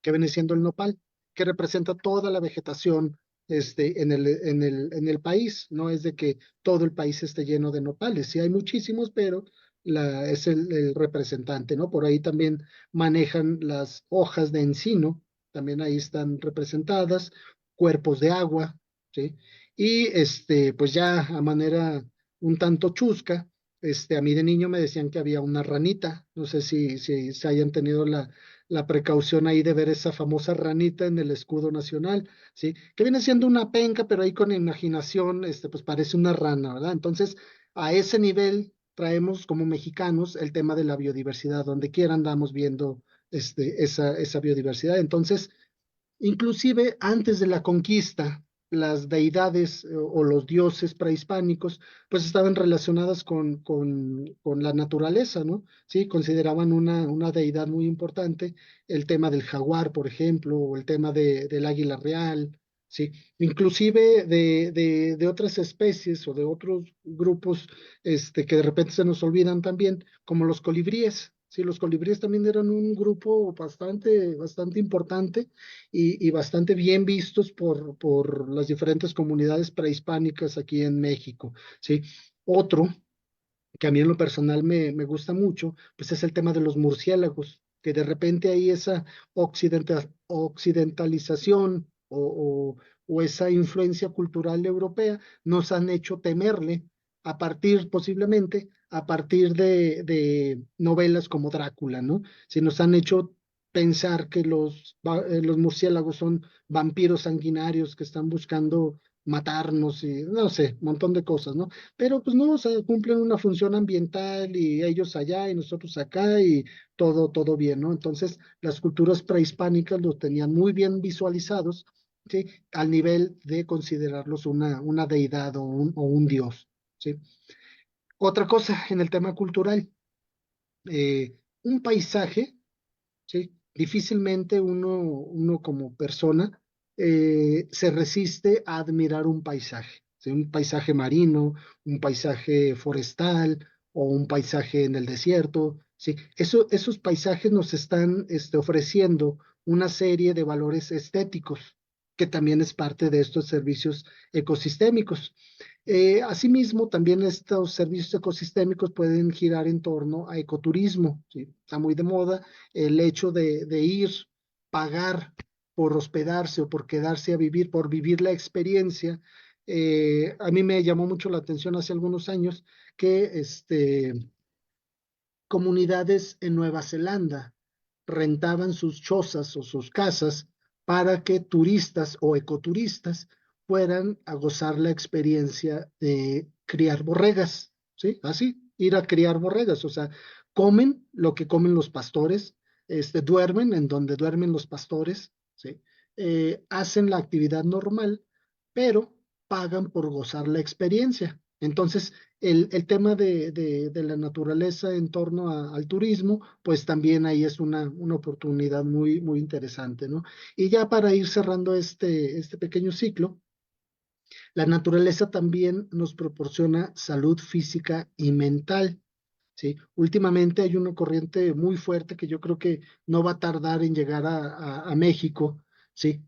Speaker 1: que viene siendo el nopal, que representa toda la vegetación en el país. No es de que todo el país esté lleno de nopales, sí hay muchísimos, pero es el representante, ¿no? Por ahí también manejan las hojas de encino, también ahí están representadas, cuerpos de agua, ¿sí? Y pues ya a manera un tanto chusca, a mí de niño me decían que había una ranita, no sé si se hayan tenido la precaución ahí de ver esa famosa ranita en el escudo nacional, ¿sí? Que viene siendo una penca, pero ahí con imaginación, pues parece una rana, ¿verdad? Entonces, a ese nivel traemos como mexicanos el tema de la biodiversidad, donde quiera andamos viendo esa biodiversidad. Entonces, inclusive antes de la conquista, las deidades o los dioses prehispánicos, pues estaban relacionadas con la naturaleza, ¿no? Sí, consideraban una deidad muy importante el tema del jaguar, por ejemplo, o el tema del águila real, ¿sí? Inclusive de otras especies o de otros grupos que de repente se nos olvidan también, como los colibríes. Sí, los colibríes también eran un grupo bastante importante y bastante bien vistos por las diferentes comunidades prehispánicas aquí en México, ¿sí? Otro que a mí en lo personal me gusta mucho, pues es el tema de los murciélagos, que de repente hay esa occidentalización o esa influencia cultural europea nos han hecho temerle posiblemente, a partir de novelas como Drácula, ¿no? Si nos han hecho pensar que los murciélagos son vampiros sanguinarios que están buscando matarnos y no sé, un montón de cosas, ¿no? Pero pues no, o sea, cumplen una función ambiental y ellos allá y nosotros acá y todo bien, ¿no? Entonces, las culturas prehispánicas los tenían muy bien visualizados, ¿sí? Al nivel de considerarlos una deidad o un dios, ¿sí? Otra cosa en el tema cultural, un paisaje, ¿sí? Difícilmente uno como persona se resiste a admirar un paisaje, ¿sí? Un paisaje marino, un paisaje forestal o un paisaje en el desierto, ¿sí? Esos paisajes nos están ofreciendo una serie de valores estéticos que también es parte de estos servicios ecosistémicos. Asimismo, también estos servicios ecosistémicos pueden girar en torno a ecoturismo, ¿sí? Está muy de moda el hecho de ir, pagar por hospedarse o por quedarse a vivir, por vivir la experiencia. A mí me llamó mucho la atención hace algunos años que comunidades en Nueva Zelanda rentaban sus chozas o sus casas para que turistas o ecoturistas fueran a gozar la experiencia de criar borregas, ¿sí? Así, ir a criar borregas, o sea, comen lo que comen los pastores, duermen en donde duermen los pastores, ¿sí? Hacen la actividad normal, pero pagan por gozar la experiencia. Entonces, el tema de la naturaleza en torno al turismo, pues también ahí es una oportunidad muy interesante, ¿no? Y ya para ir cerrando este pequeño ciclo, la naturaleza también nos proporciona salud física y mental, ¿sí? Últimamente hay una corriente muy fuerte que yo creo que no va a tardar en llegar a México, ¿sí?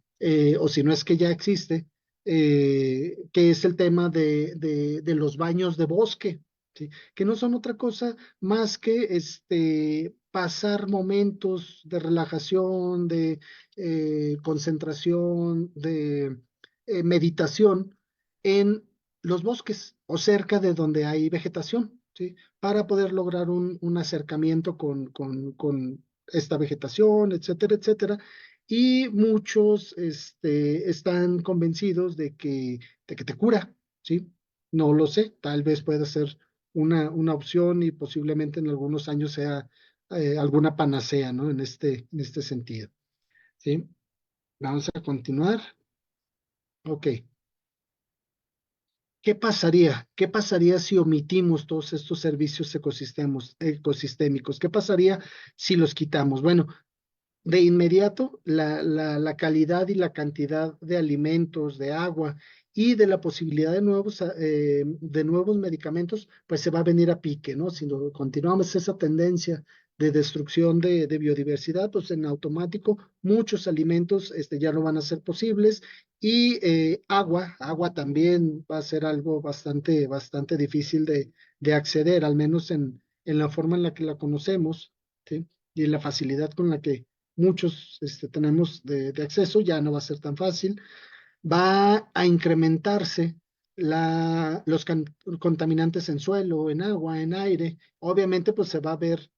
Speaker 1: O si no es que ya existe, que es el tema de los baños de bosque, ¿sí? Que no son otra cosa más que pasar momentos de relajación, de concentración, de meditación en los bosques o cerca de donde hay vegetación, ¿sí? Para poder lograr un acercamiento con esta vegetación, etcétera, etcétera. Y muchos están convencidos de que te cura, ¿sí? No lo sé, tal vez pueda ser una opción y posiblemente en algunos años sea alguna panacea, ¿no? En este sentido, ¿sí? Vamos a continuar. Ok. ¿Qué pasaría? ¿Qué pasaría si omitimos todos estos servicios ecosistémicos? ¿Qué pasaría si los quitamos? Bueno, de inmediato, la calidad y la cantidad de alimentos, de agua y de la posibilidad de nuevos medicamentos, pues se va a venir a pique, ¿no? Si continuamos esa tendencia de destrucción de biodiversidad, pues en automático muchos alimentos ya no van a ser posibles y agua también va a ser algo bastante, bastante difícil de acceder, al menos en la forma en la que la conocemos, ¿sí? Y en la facilidad con la que muchos tenemos de acceso, ya no va a ser tan fácil. Va a incrementarse los contaminantes en suelo, en agua, en aire. Obviamente, pues se va a ver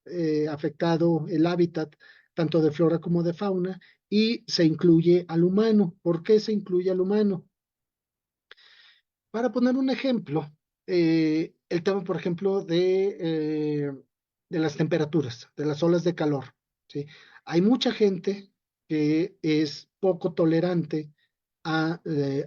Speaker 1: afectado el hábitat tanto de flora como de fauna y se incluye al humano. ¿Por qué se incluye al humano? Para poner un ejemplo, el tema, por ejemplo, de las temperaturas, de las olas de calor, ¿sí? Hay mucha gente que es poco tolerante a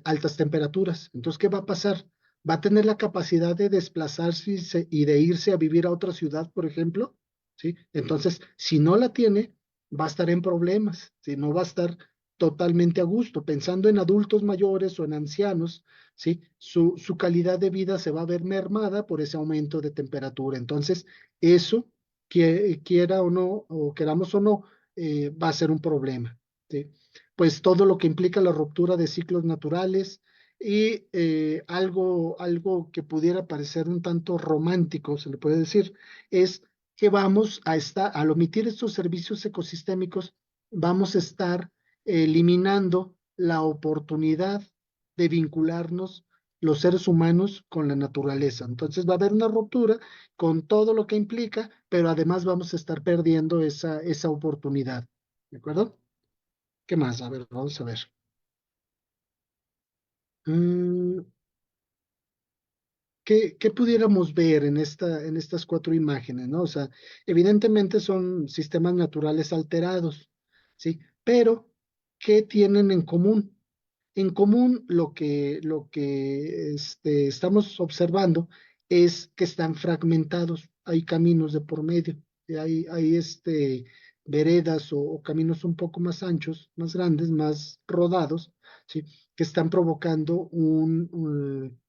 Speaker 1: altas temperaturas. Entonces, ¿qué va a pasar? Va a tener la capacidad de desplazarse y de irse a vivir a otra ciudad, por ejemplo, ¿sí? Entonces, si no la tiene, va a estar en problemas, ¿sí? No va a estar totalmente a gusto. Pensando en adultos mayores o en ancianos, ¿sí? Su calidad de vida se va a ver mermada por ese aumento de temperatura. Entonces, eso, quiera o no, o queramos o no, va a ser un problema, ¿sí? Pues todo lo que implica la ruptura de ciclos naturales y algo que pudiera parecer un tanto romántico, se le puede decir, es que al omitir estos servicios ecosistémicos, vamos a estar eliminando la oportunidad de vincularnos los seres humanos con la naturaleza. Entonces va a haber una ruptura con todo lo que implica, pero además vamos a estar perdiendo esa oportunidad. ¿De acuerdo? ¿Qué más? A ver, vamos a ver. Mm, ¿qué pudiéramos ver en estas cuatro imágenes, ¿no? O sea, evidentemente son sistemas naturales alterados, ¿sí? Pero, ¿qué tienen en común? En común, lo que estamos observando es que están fragmentados, hay caminos de por medio, y hay veredas o caminos un poco más anchos, más grandes, más rodados, ¿sí? Que están provocando un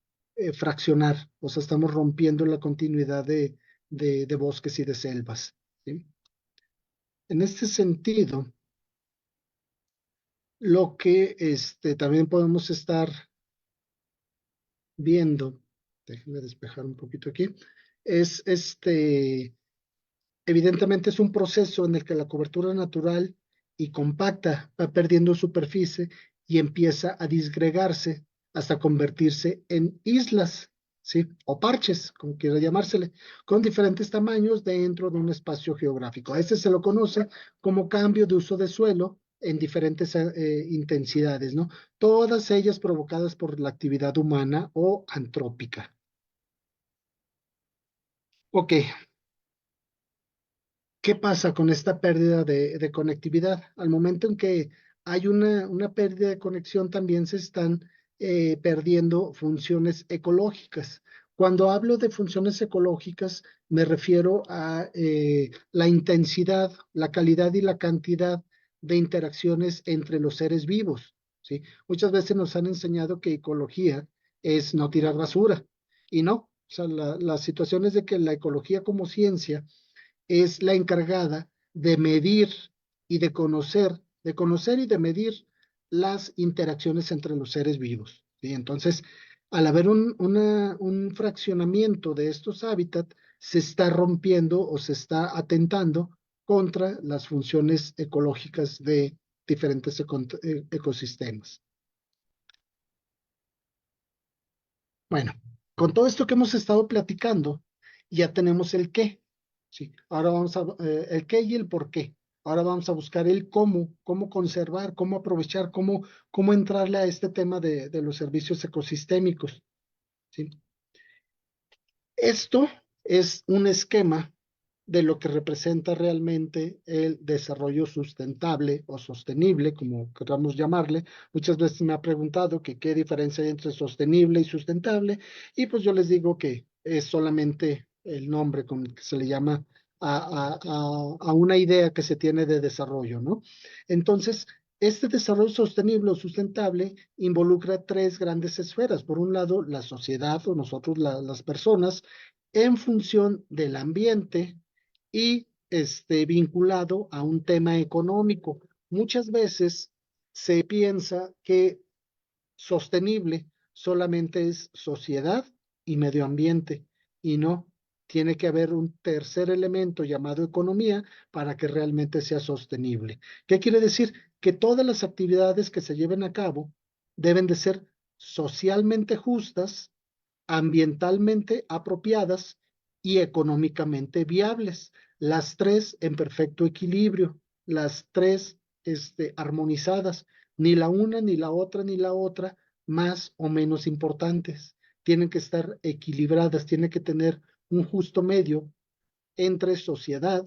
Speaker 1: fraccionar, o sea, estamos rompiendo la continuidad de bosques y de selvas, ¿sí? En este sentido, lo que también podemos estar viendo, déjenme despejar un poquito aquí, es evidentemente es un proceso en el que la cobertura natural y compacta va perdiendo superficie y empieza a disgregarse hasta convertirse en islas, ¿sí? O parches, como quiera llamársele, con diferentes tamaños dentro de un espacio geográfico. A este se lo conoce como cambio de uso de suelo en diferentes intensidades, ¿no? Todas ellas provocadas por la actividad humana o antrópica. Ok, ¿qué pasa con esta pérdida de conectividad? Al momento en que hay una pérdida de conexión, también se están perdiendo funciones ecológicas. Cuando hablo de funciones ecológicas, me refiero a la intensidad, la calidad y la cantidad de interacciones entre los seres vivos, ¿sí? Muchas veces nos han enseñado que ecología es no tirar basura, y no. O sea, la situación es de que la ecología como ciencia es la encargada de medir y de conocer y de medir las interacciones entre los seres vivos, ¿sí? Entonces, al haber un fraccionamiento de estos hábitats, se está rompiendo o se está atentando contra las funciones ecológicas de diferentes ecosistemas. Bueno, con todo esto que hemos estado platicando, ya tenemos el qué. Sí, ahora vamos a el qué y el por qué. Ahora vamos a buscar el cómo conservar, cómo aprovechar, cómo entrarle a este tema de los servicios ecosistémicos. ¿Sí? Esto es un esquema de lo que representa realmente el desarrollo sustentable o sostenible, como queramos llamarle. Muchas veces me ha preguntado que qué diferencia hay entre sostenible y sustentable, y pues yo les digo que es solamente el nombre con el que se le llama a una idea que se tiene de desarrollo, ¿no? Entonces, este desarrollo sostenible o sustentable involucra tres grandes esferas. Por un lado, la sociedad o nosotros, las personas, en función del ambiente y vinculado a un tema económico. Muchas veces se piensa que sostenible solamente es sociedad y medio ambiente, y no, tiene que haber un tercer elemento llamado economía para que realmente sea sostenible. ¿Qué quiere decir? Que todas las actividades que se lleven a cabo deben de ser socialmente justas, ambientalmente apropiadas y económicamente viables. Las tres en perfecto equilibrio, las tres armonizadas, ni la una, ni la otra, ni la otra más o menos importantes. Tienen que estar equilibradas, tienen que tener un justo medio entre sociedad,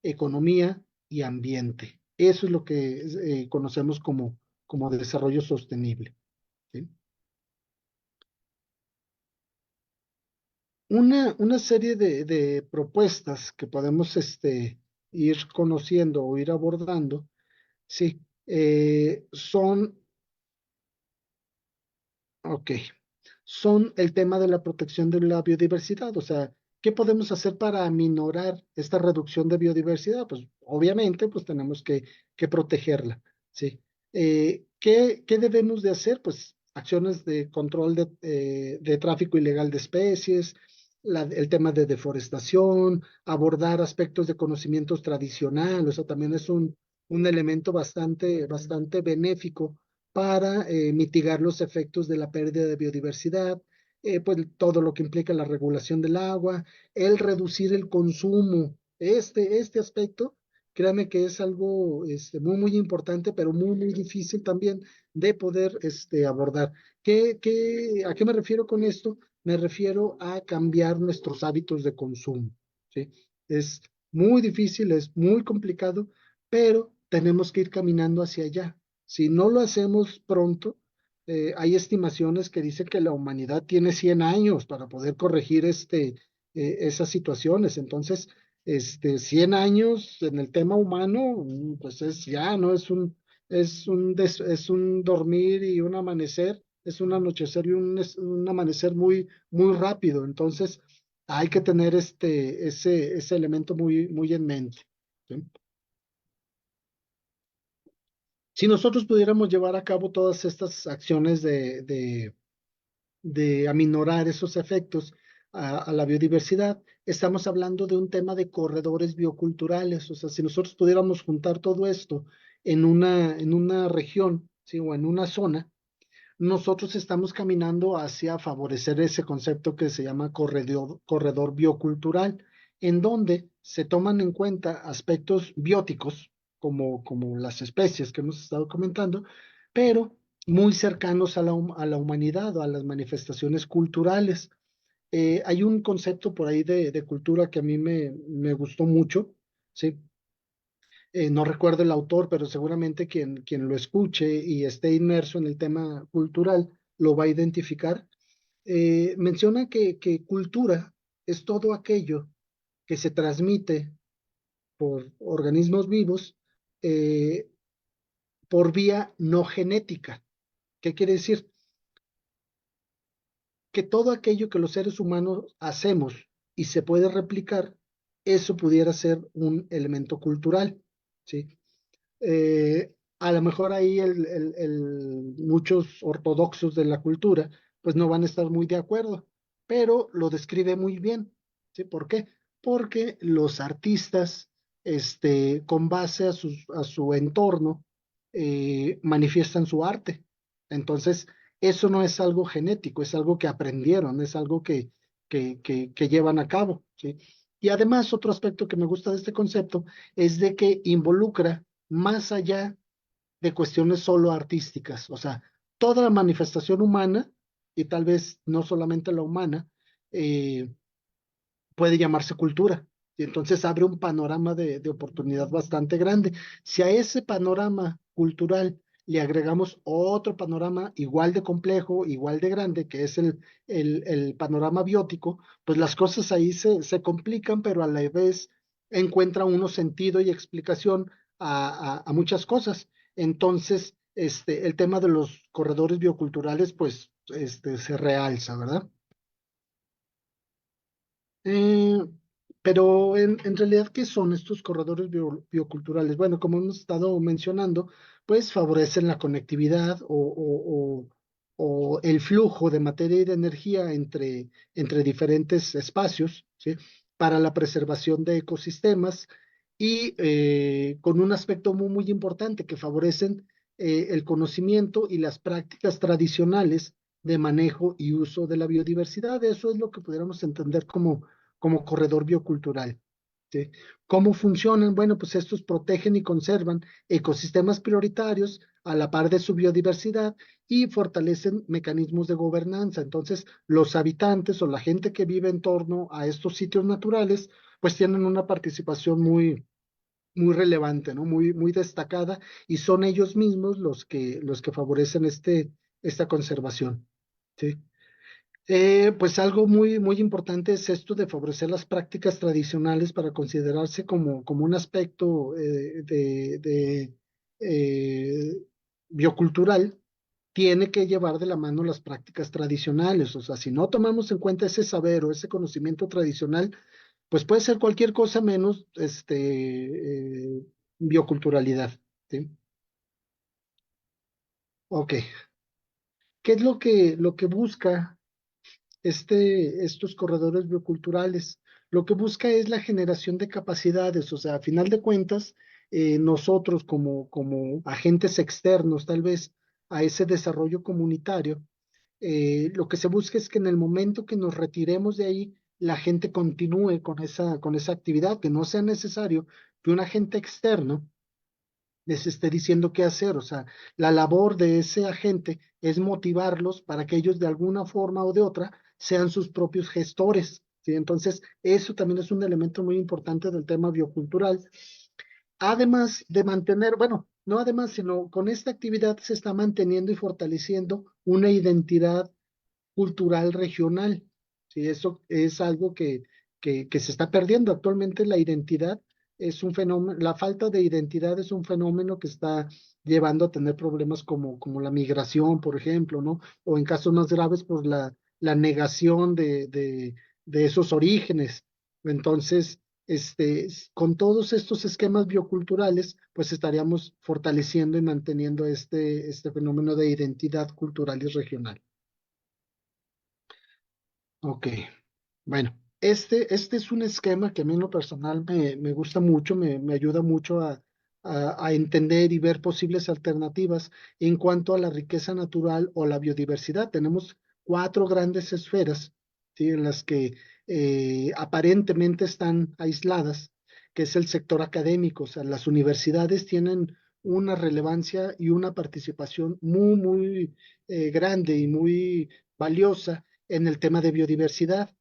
Speaker 1: economía y ambiente. Eso es lo que conocemos como desarrollo sostenible. ¿Sí? Una serie de propuestas que podemos ir conociendo o ir abordando, sí, son, ok, son el tema de la protección de la biodiversidad. O sea, ¿qué podemos hacer para aminorar esta reducción de biodiversidad? Pues obviamente, pues tenemos que protegerla, ¿sí? ¿Qué debemos de hacer? Pues acciones de control de tráfico ilegal de especies, el tema de deforestación, abordar aspectos de conocimientos tradicionales. O sea, también es un elemento bastante benéfico para mitigar los efectos de la pérdida de biodiversidad, pues todo lo que implica la regulación del agua, el reducir el consumo. Este aspecto, créame que es algo muy importante, pero muy difícil también de poder abordar. ¿A qué me refiero con esto? Me refiero a cambiar nuestros hábitos de consumo, ¿sí? Es muy difícil, es muy complicado, pero tenemos que ir caminando hacia allá. Si no lo hacemos pronto, hay estimaciones que dicen que la humanidad tiene 100 años para poder corregir esas situaciones. Entonces, 100 años en el tema humano, pues es ya, ¿no? Es un dormir y un amanecer, es un anochecer y un amanecer muy rápido. Entonces, hay que tener ese elemento muy en mente. ¿Sí? Si nosotros pudiéramos llevar a cabo todas estas acciones de aminorar esos efectos a la biodiversidad, estamos hablando de un tema de corredores bioculturales. O sea, si nosotros pudiéramos juntar todo esto en una región, ¿sí? O en una zona, nosotros estamos caminando hacia favorecer ese concepto que se llama corredor biocultural, en donde se toman en cuenta aspectos bióticos, como las especies que hemos estado comentando, pero muy cercanos a la humanidad o a las manifestaciones culturales. Hay un concepto por ahí de cultura que a mí me gustó mucho, ¿sí? No recuerdo el autor, pero seguramente quien lo escuche y esté inmerso en el tema cultural lo va a identificar. Menciona que cultura es todo aquello que se transmite por organismos vivos eh, por vía no genética. ¿Qué quiere decir? Que todo aquello que los seres humanos hacemos y se puede replicar, eso pudiera ser un elemento cultural, ¿sí? A lo mejor ahí muchos ortodoxos de la cultura pues no van a estar muy de acuerdo, pero lo describe muy bien. ¿Sí? ¿Por qué? Porque los artistas, con base a su entorno, manifiestan su arte. Entonces, eso no es algo genético, es algo que aprendieron, es algo que llevan a cabo, ¿sí? Y además, otro aspecto que me gusta de este concepto es de que involucra más allá de cuestiones solo artísticas, o sea, toda la manifestación humana, y tal vez no solamente la humana, eh, puede llamarse cultura. Y entonces abre un panorama de oportunidad bastante grande. Si a ese panorama cultural le agregamos otro panorama igual de complejo, igual de grande, que es el panorama biótico, pues las cosas ahí se complican, pero a la vez encuentra uno sentido y explicación a muchas cosas. Entonces, el tema de los corredores bioculturales, pues, se realza, ¿verdad? Eh, pero en realidad, ¿qué son estos corredores bioculturales? Bueno, como hemos estado mencionando, pues favorecen la conectividad o el flujo de materia y de energía entre diferentes espacios, ¿sí? Para la preservación de ecosistemas y con un aspecto muy importante que favorecen el conocimiento y las prácticas tradicionales de manejo y uso de la biodiversidad. Eso es lo que pudiéramos entender como corredor biocultural. ¿Sí? ¿Cómo funcionan? Bueno, pues estos protegen y conservan ecosistemas prioritarios a la par de su biodiversidad y fortalecen mecanismos de gobernanza. Entonces, los habitantes o la gente que vive en torno a estos sitios naturales, pues tienen una participación muy relevante, ¿no? Muy destacada y son ellos mismos los que favorecen esta conservación. ¿Sí? Pues algo muy importante es esto de favorecer las prácticas tradicionales para considerarse como un aspecto eh, biocultural, tiene que llevar de la mano las prácticas tradicionales. O sea, si no tomamos en cuenta ese saber o ese conocimiento tradicional, pues puede ser cualquier cosa menos bioculturalidad. ¿Sí? Ok. ¿Qué es lo que busca estos corredores bioculturales? Lo que busca es la generación de capacidades, o sea, a final de cuentas, nosotros como agentes externos, tal vez, a ese desarrollo comunitario, lo que se busca es que en el momento que nos retiremos de ahí, la gente continúe con esa actividad, que no sea necesario que un agente externo les esté diciendo qué hacer. O sea, la labor de ese agente es motivarlos para que ellos de alguna forma o de otra sean sus propios gestores. ¿Sí? Entonces, eso también es un elemento muy importante del tema biocultural. Además de mantener, bueno, no además, sino con esta actividad se está manteniendo y fortaleciendo una identidad cultural regional. Sí, eso es algo que se está perdiendo actualmente. La identidad es un fenómeno, la falta de identidad es un fenómeno que está llevando a tener problemas como la migración, por ejemplo, ¿no? O en casos más graves, por la negación de esos orígenes. Entonces, con todos estos esquemas bioculturales, pues estaríamos fortaleciendo y manteniendo este fenómeno de identidad cultural y regional. Ok, bueno, este es un esquema que a mí en lo personal me gusta mucho, me ayuda mucho a entender y ver posibles alternativas en cuanto a la riqueza natural o la biodiversidad. Tenemos cuatro grandes esferas, ¿sí? En las que aparentemente están aisladas, que es el sector académico. O sea, las universidades tienen una relevancia y una participación muy grande y muy valiosa en el tema de biodiversidad.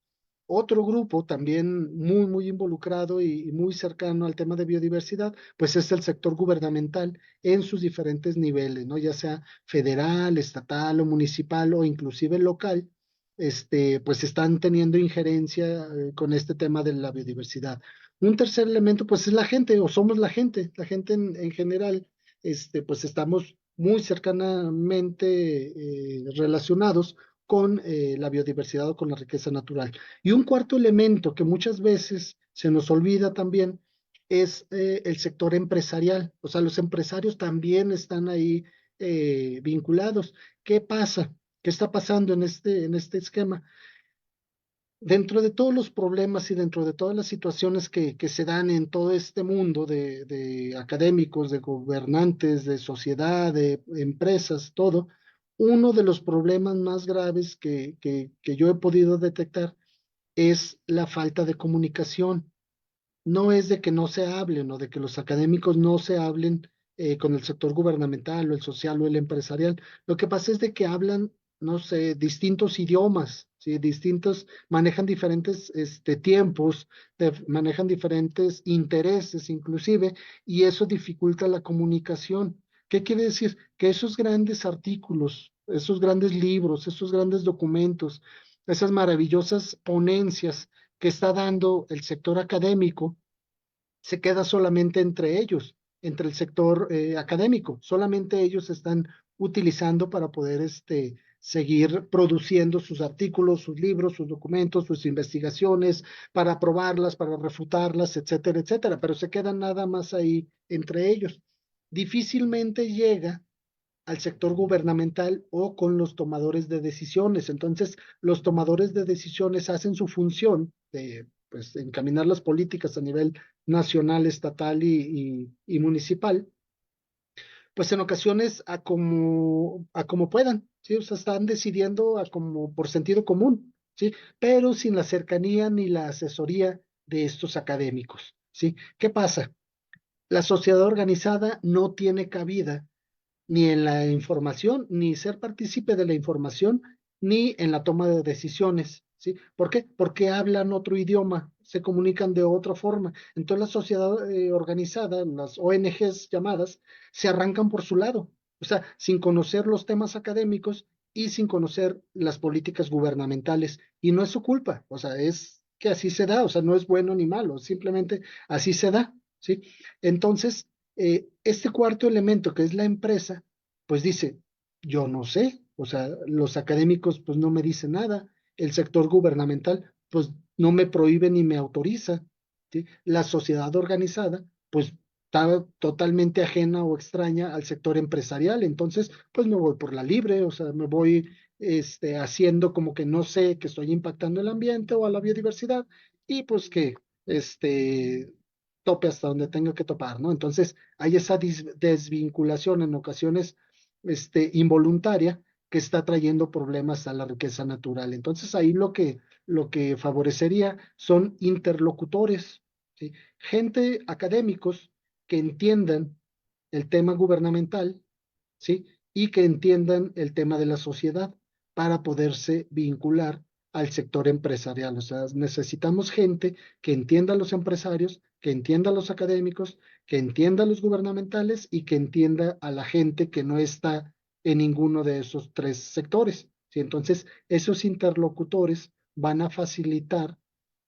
Speaker 1: Otro grupo también muy involucrado y muy cercano al tema de biodiversidad, pues es el sector gubernamental en sus diferentes niveles, ¿no? Ya sea federal, estatal o municipal o inclusive local, pues están teniendo injerencia con este tema de la biodiversidad. Un tercer elemento, pues es la gente, o somos la gente en general, pues estamos muy cercanamente relacionados con la biodiversidad o con la riqueza natural. Y un cuarto elemento que muchas veces se nos olvida también es el sector empresarial. O sea, los empresarios también están ahí vinculados. ¿Qué pasa? ¿Qué está pasando en este esquema? Dentro de todos los problemas y dentro de todas las situaciones que se dan en todo este mundo de académicos, de gobernantes, de sociedad, de empresas, todo, uno de los problemas más graves que yo he podido detectar es la falta de comunicación. No es de que no se hablen o de que los académicos no se hablen con el sector gubernamental o el social o el empresarial. Lo que pasa es de que hablan, no sé, distintos idiomas, ¿sí? Distintos, manejan diferentes tiempos, manejan diferentes intereses inclusive, y eso dificulta la comunicación. ¿Qué quiere decir? Que esos grandes artículos, esos grandes libros, esos grandes documentos, esas maravillosas ponencias que está dando el sector académico, se queda solamente entre ellos, entre el sector académico. Solamente ellos están utilizando para poder seguir produciendo sus artículos, sus libros, sus documentos, sus investigaciones, para aprobarlas, para refutarlas, etcétera, etcétera. Pero se quedan nada más ahí entre ellos. Difícilmente llega al sector gubernamental o con los tomadores de decisiones. Entonces, los tomadores de decisiones hacen su función de pues, encaminar las políticas a nivel nacional, estatal y municipal, pues en ocasiones a como puedan, ¿sí? O sea, están decidiendo a como por sentido común, ¿sí? Pero sin la cercanía ni la asesoría de estos académicos, ¿sí? ¿Qué pasa? La sociedad organizada no tiene cabida ni en la información, ni ser partícipe de la información, ni en la toma de decisiones, ¿sí? ¿Por qué? Porque hablan otro idioma, se comunican de otra forma. Entonces la sociedad organizada, las ONGs llamadas, se arrancan por su lado, o sea, sin conocer los temas académicos y sin conocer las políticas gubernamentales. Y no es su culpa, o sea, es que así se da, o sea, no es bueno ni malo, simplemente así se da, ¿sí? Entonces, este cuarto elemento, que es la empresa, pues dice, yo no sé, o sea, los académicos pues no me dicen nada, el sector gubernamental pues no me prohíbe ni me autoriza, ¿sí? La sociedad organizada pues está totalmente ajena o extraña al sector empresarial, entonces pues me voy por la libre, o sea, me voy haciendo como que no sé que estoy impactando el ambiente o a la biodiversidad y pues que tope hasta donde tenga que topar, ¿no? Entonces hay esa desvinculación en ocasiones involuntaria que está trayendo problemas a la riqueza natural. Entonces ahí lo que favorecería son interlocutores, ¿sí? Gente académicos que entiendan el tema gubernamental, ¿sí? Y que entiendan el tema de la sociedad para poderse vincular al sector empresarial. O sea, necesitamos gente que entienda a los empresarios, que entienda a los académicos, que entienda a los gubernamentales y que entienda a la gente que no está en ninguno de esos tres sectores, ¿sí? Entonces, esos interlocutores van a facilitar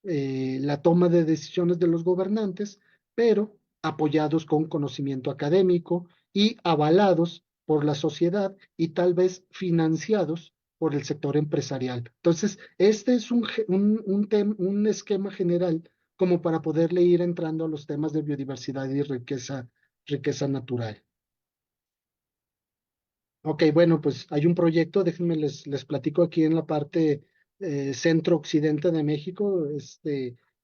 Speaker 1: la toma de decisiones de los gobernantes, pero apoyados con conocimiento académico y avalados por la sociedad y tal vez financiados por el sector empresarial. Entonces, este es un esquema general como para poderle ir entrando a los temas de biodiversidad y riqueza natural. Ok, bueno, pues hay un proyecto, déjenme les platico aquí en la parte centro-occidente de México,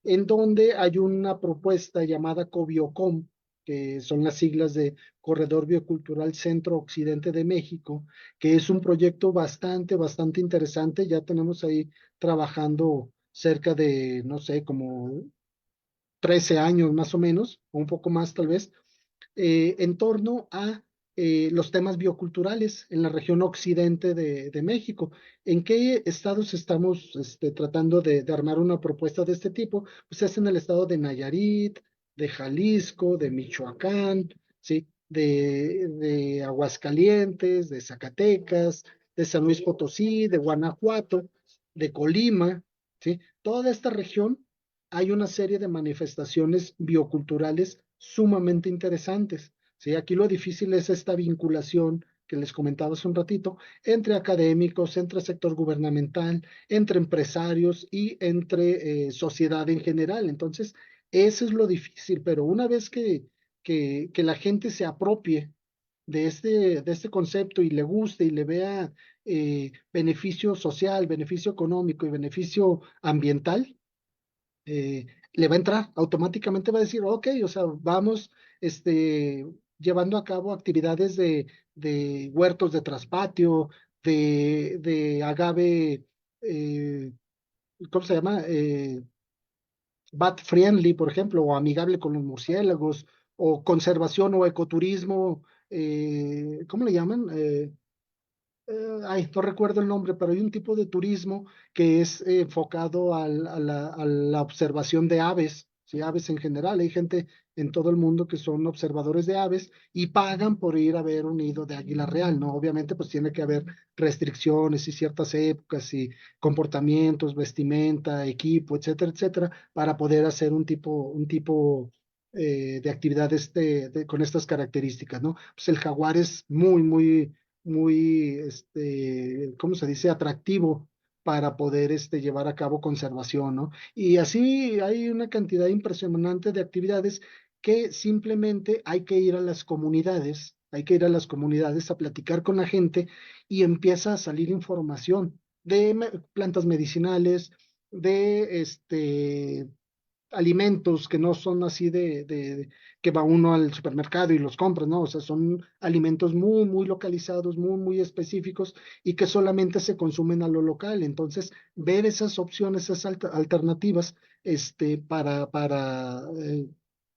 Speaker 1: en donde hay una propuesta llamada COBIOCOM, que son las siglas de Corredor Biocultural Centro-Occidente de México, que es un proyecto bastante interesante. Ya tenemos ahí trabajando cerca de, no sé, como 13 años más o menos, o un poco más tal vez, en torno a los temas bioculturales en la región occidente de México. ¿En qué estados estamos tratando de armar una propuesta de este tipo? Pues es en el estado de Nayarit, de Jalisco, de Michoacán, ¿sí? De Aguascalientes, de Zacatecas, de San Luis Potosí, de Guanajuato, de Colima, ¿sí? Toda esta región hay una serie de manifestaciones bioculturales sumamente interesantes. ¿Sí? Aquí lo difícil es esta vinculación que les comentaba hace un ratito, entre académicos, entre sector gubernamental, entre empresarios y entre sociedad en general. Entonces, eso es lo difícil, pero una vez que la gente se apropie de este concepto y le guste y le vea beneficio social, beneficio económico y beneficio ambiental, le va a entrar, automáticamente va a decir, ok, o sea, vamos llevando a cabo actividades de huertos de traspatio, de agave, eh, ¿cómo se llama? Bat friendly, por ejemplo, o amigable con los murciélagos, o conservación o ecoturismo, ¿cómo le llaman? Ay, no recuerdo el nombre, pero hay un tipo de turismo que es enfocado a la observación de aves, ¿sí? Aves en general. Hay gente en todo el mundo que son observadores de aves y pagan por ir a ver un nido de águila real, ¿no? Obviamente, pues tiene que haber restricciones y ciertas épocas y comportamientos, vestimenta, equipo, etcétera, etcétera, para poder hacer un tipo de actividades con estas características, ¿no? Pues el jaguar es muy, ¿cómo se dice? Atractivo para poder llevar a cabo conservación, ¿no? Y así hay una cantidad impresionante de actividades que simplemente hay que ir a las comunidades, hay que ir a las comunidades a platicar con la gente y empieza a salir información de plantas medicinales, de alimentos que no son así que va uno al supermercado y los compra, ¿no? O sea, son alimentos muy localizados, muy específicos y que solamente se consumen a lo local. Entonces, ver esas opciones, esas alternativas, para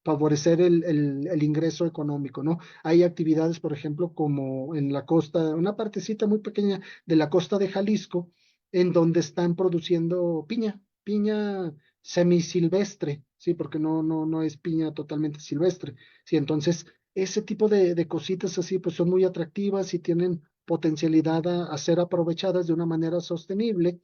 Speaker 1: favorecer el ingreso económico, ¿no? Hay actividades, por ejemplo, como en la costa, una partecita muy pequeña de la costa de Jalisco, en donde están produciendo piña semisilvestre, ¿sí? Porque no es piña totalmente silvestre, ¿sí? Entonces, ese tipo de cositas así, pues son muy atractivas y tienen potencialidad a ser aprovechadas de una manera sostenible,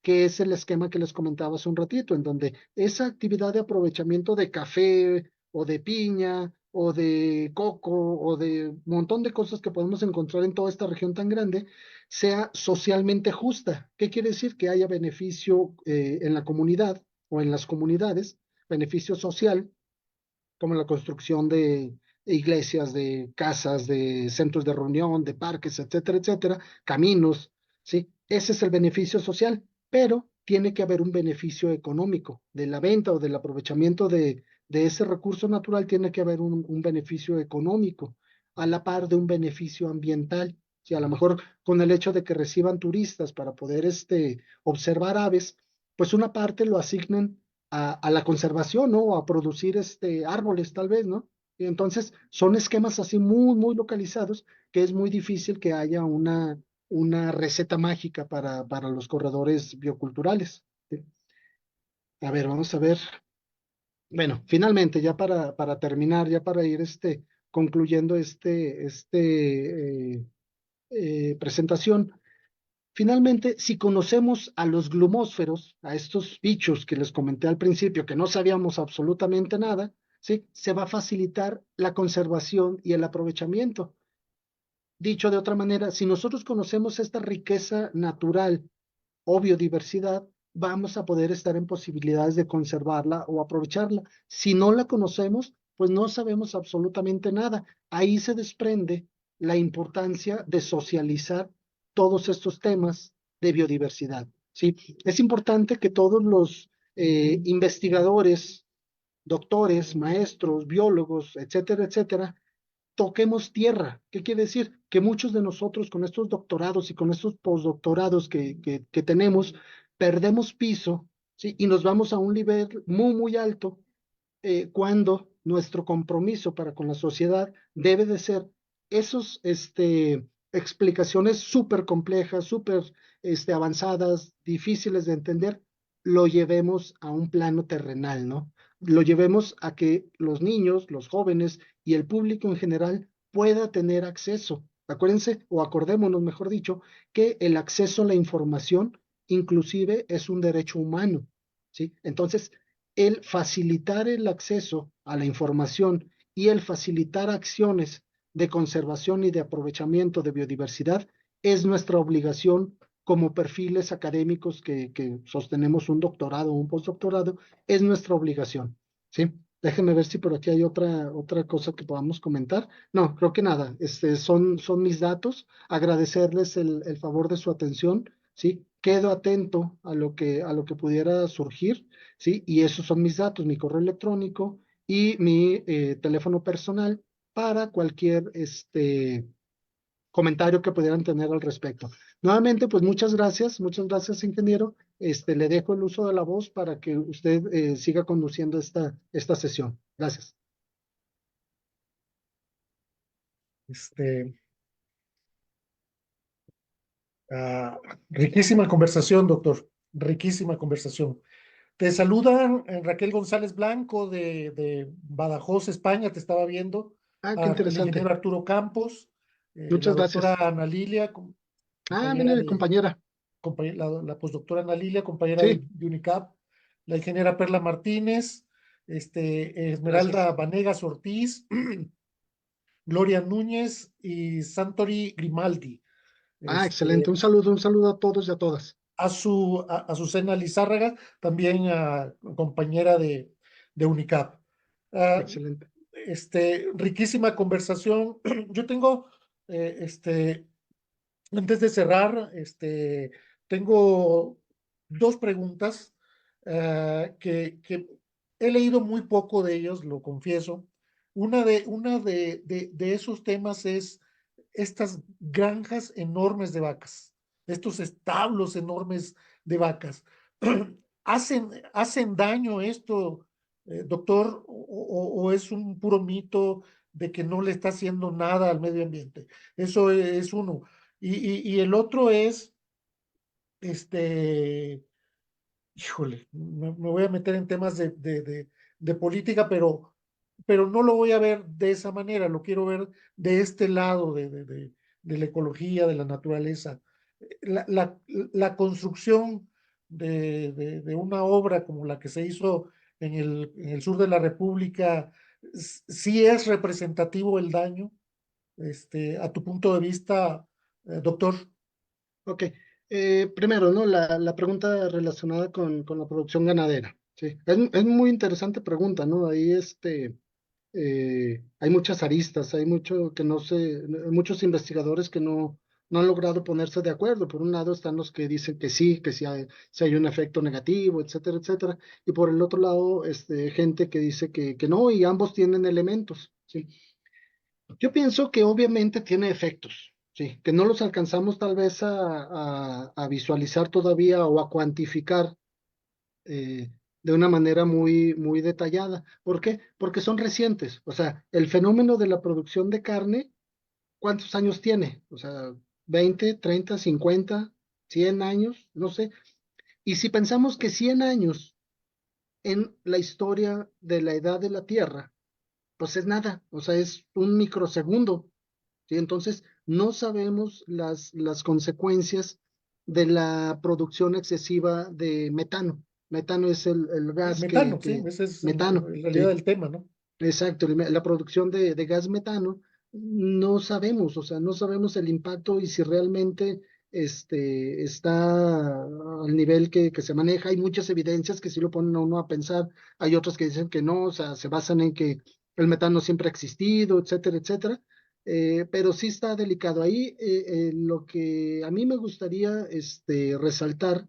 Speaker 1: que es el esquema que les comentaba hace un ratito, en donde esa actividad de aprovechamiento de café o de piña o de coco o de un montón de cosas que podemos encontrar en toda esta región tan grande, sea socialmente justa. ¿Qué quiere decir? Que haya beneficio en la comunidad o en las comunidades, beneficio social, como la construcción de iglesias, de casas, de centros de reunión, de parques, etcétera, etcétera, caminos, ¿sí? Ese es el beneficio social, pero tiene que haber un beneficio económico de la venta o del aprovechamiento de ese recurso natural, tiene que haber un beneficio económico a la par de un beneficio ambiental. Si a lo mejor con el hecho de que reciban turistas para poder observar aves, pues una parte lo asignan a la conservación, ¿no? O a producir árboles, tal vez, ¿no? Y entonces son esquemas así muy localizados que es muy difícil que haya una receta mágica para los corredores bioculturales. ¿Sí? A ver, vamos a ver. Bueno, finalmente, ya para terminar, ya para ir concluyendo presentación. Finalmente, si conocemos a los glumósferos, a estos bichos que les comenté al principio, que no sabíamos absolutamente nada, ¿sí? Se va a facilitar la conservación y el aprovechamiento. Dicho de otra manera, si nosotros conocemos esta riqueza natural o biodiversidad, vamos a poder estar en posibilidades de conservarla o aprovecharla. Si no la conocemos, pues no sabemos absolutamente nada. Ahí se desprende la importancia de socializar todos estos temas de biodiversidad. ¿Sí? Es importante que todos los investigadores, doctores, maestros, biólogos, etcétera, etcétera, toquemos tierra. ¿Qué quiere decir? Que muchos de nosotros con estos doctorados y con estos postdoctorados que tenemos, perdemos piso, ¿sí? Y nos vamos a un nivel muy alto cuando nuestro compromiso para con la sociedad debe de ser esos explicaciones súper complejas, súper avanzadas, difíciles de entender, lo llevemos a un plano terrenal, ¿no? Lo llevemos a que los niños, los jóvenes y el público en general pueda tener acceso. Acuérdense, o acordémonos, mejor dicho, que el acceso a la información inclusive es un derecho humano, ¿sí? Entonces, el facilitar el acceso a la información y el facilitar acciones de conservación y de aprovechamiento de biodiversidad es nuestra obligación como perfiles académicos que sostenemos un doctorado o un postdoctorado, es nuestra obligación, ¿sí? Déjenme ver si por aquí hay otra cosa que podamos comentar. No, creo que nada. Son mis datos. Agradecerles el favor de su atención, ¿sí? Quedo atento a lo que pudiera surgir. ¿Sí? Y esos son mis datos, mi correo electrónico y mi teléfono personal para cualquier comentario que pudieran tener al respecto. Nuevamente, pues muchas gracias, ingeniero. Le dejo el uso de la voz para que usted siga conduciendo esta sesión. Gracias.
Speaker 2: Este, Riquísima conversación, doctor. Riquísima conversación. Te saludan Raquel González Blanco de Badajoz, España, te estaba viendo.
Speaker 1: Ah, qué
Speaker 2: El ingeniero
Speaker 1: interesante.
Speaker 2: Arturo Campos, la
Speaker 1: Muchas
Speaker 2: doctora
Speaker 1: gracias.
Speaker 2: Ana Lilia,
Speaker 1: Ah,
Speaker 2: compañera
Speaker 1: mire, compañera.
Speaker 2: la postdoctora Ana Lilia, compañera
Speaker 1: Sí,
Speaker 2: de UNICAP, la ingeniera Perla Martínez,
Speaker 1: gracias.
Speaker 2: Esmeralda Vanegas Ortiz, Gloria Núñez y Santori Grimaldi.
Speaker 1: Ah, excelente. Un saludo a todos y a todas.
Speaker 2: Azucena Lizárraga, también compañera de UNICAP. Ah,
Speaker 1: Excelente.
Speaker 2: Riquísima conversación. Yo tengo, antes de cerrar, tengo dos preguntas que he leído muy poco de ellos, lo confieso. Una de esos temas es estas granjas enormes de vacas, estos establos enormes de vacas. ¿Hacen daño esto, doctor, o es un puro mito de que no le está haciendo nada al medio ambiente? Eso es uno. Y el otro es, este, híjole, me voy a meter en temas de política, pero no lo voy a ver de esa manera, lo quiero ver de este lado de la ecología, de la naturaleza. La, la, la construcción de una obra como la que se hizo en el sur de la República, sí es representativo el daño, a tu punto de vista, doctor.
Speaker 1: Ok. Primero, ¿no? La pregunta relacionada con la producción ganadera. Sí. Es muy interesante pregunta, ¿no? Ahí hay muchas aristas, hay mucho que no sé, muchos investigadores que no han logrado ponerse de acuerdo. Por un lado están los que dicen que sí hay un efecto negativo, etcétera, etcétera. Y por el otro lado, gente que dice que no, y ambos tienen elementos, ¿sí? Yo pienso que obviamente tiene efectos, sí, que no los alcanzamos tal vez a visualizar todavía o a cuantificar de una manera muy detallada. ¿Por qué? Porque son recientes. O sea, el fenómeno de la producción de carne, ¿cuántos años tiene? O sea, 20, 30, 50, 100 años, no sé. Y si pensamos que 100 años en la historia de la edad de la Tierra, pues es nada, o sea, es un microsegundo. ¿Sí? Entonces, no sabemos las consecuencias de la producción excesiva de metano. Metano es el gas
Speaker 2: Metano, sí, ese es
Speaker 1: metano,
Speaker 2: en realidad
Speaker 1: sí,
Speaker 2: el tema, ¿no?
Speaker 1: exacto, la producción de gas metano, no sabemos, o sea, no sabemos el impacto y si realmente está al nivel que se maneja. Hay muchas evidencias que sí lo ponen a uno a pensar, hay otras que dicen que no, o sea, se basan en que el metano siempre ha existido, etcétera, etcétera. Pero sí está delicado. Ahí lo que a mí me gustaría resaltar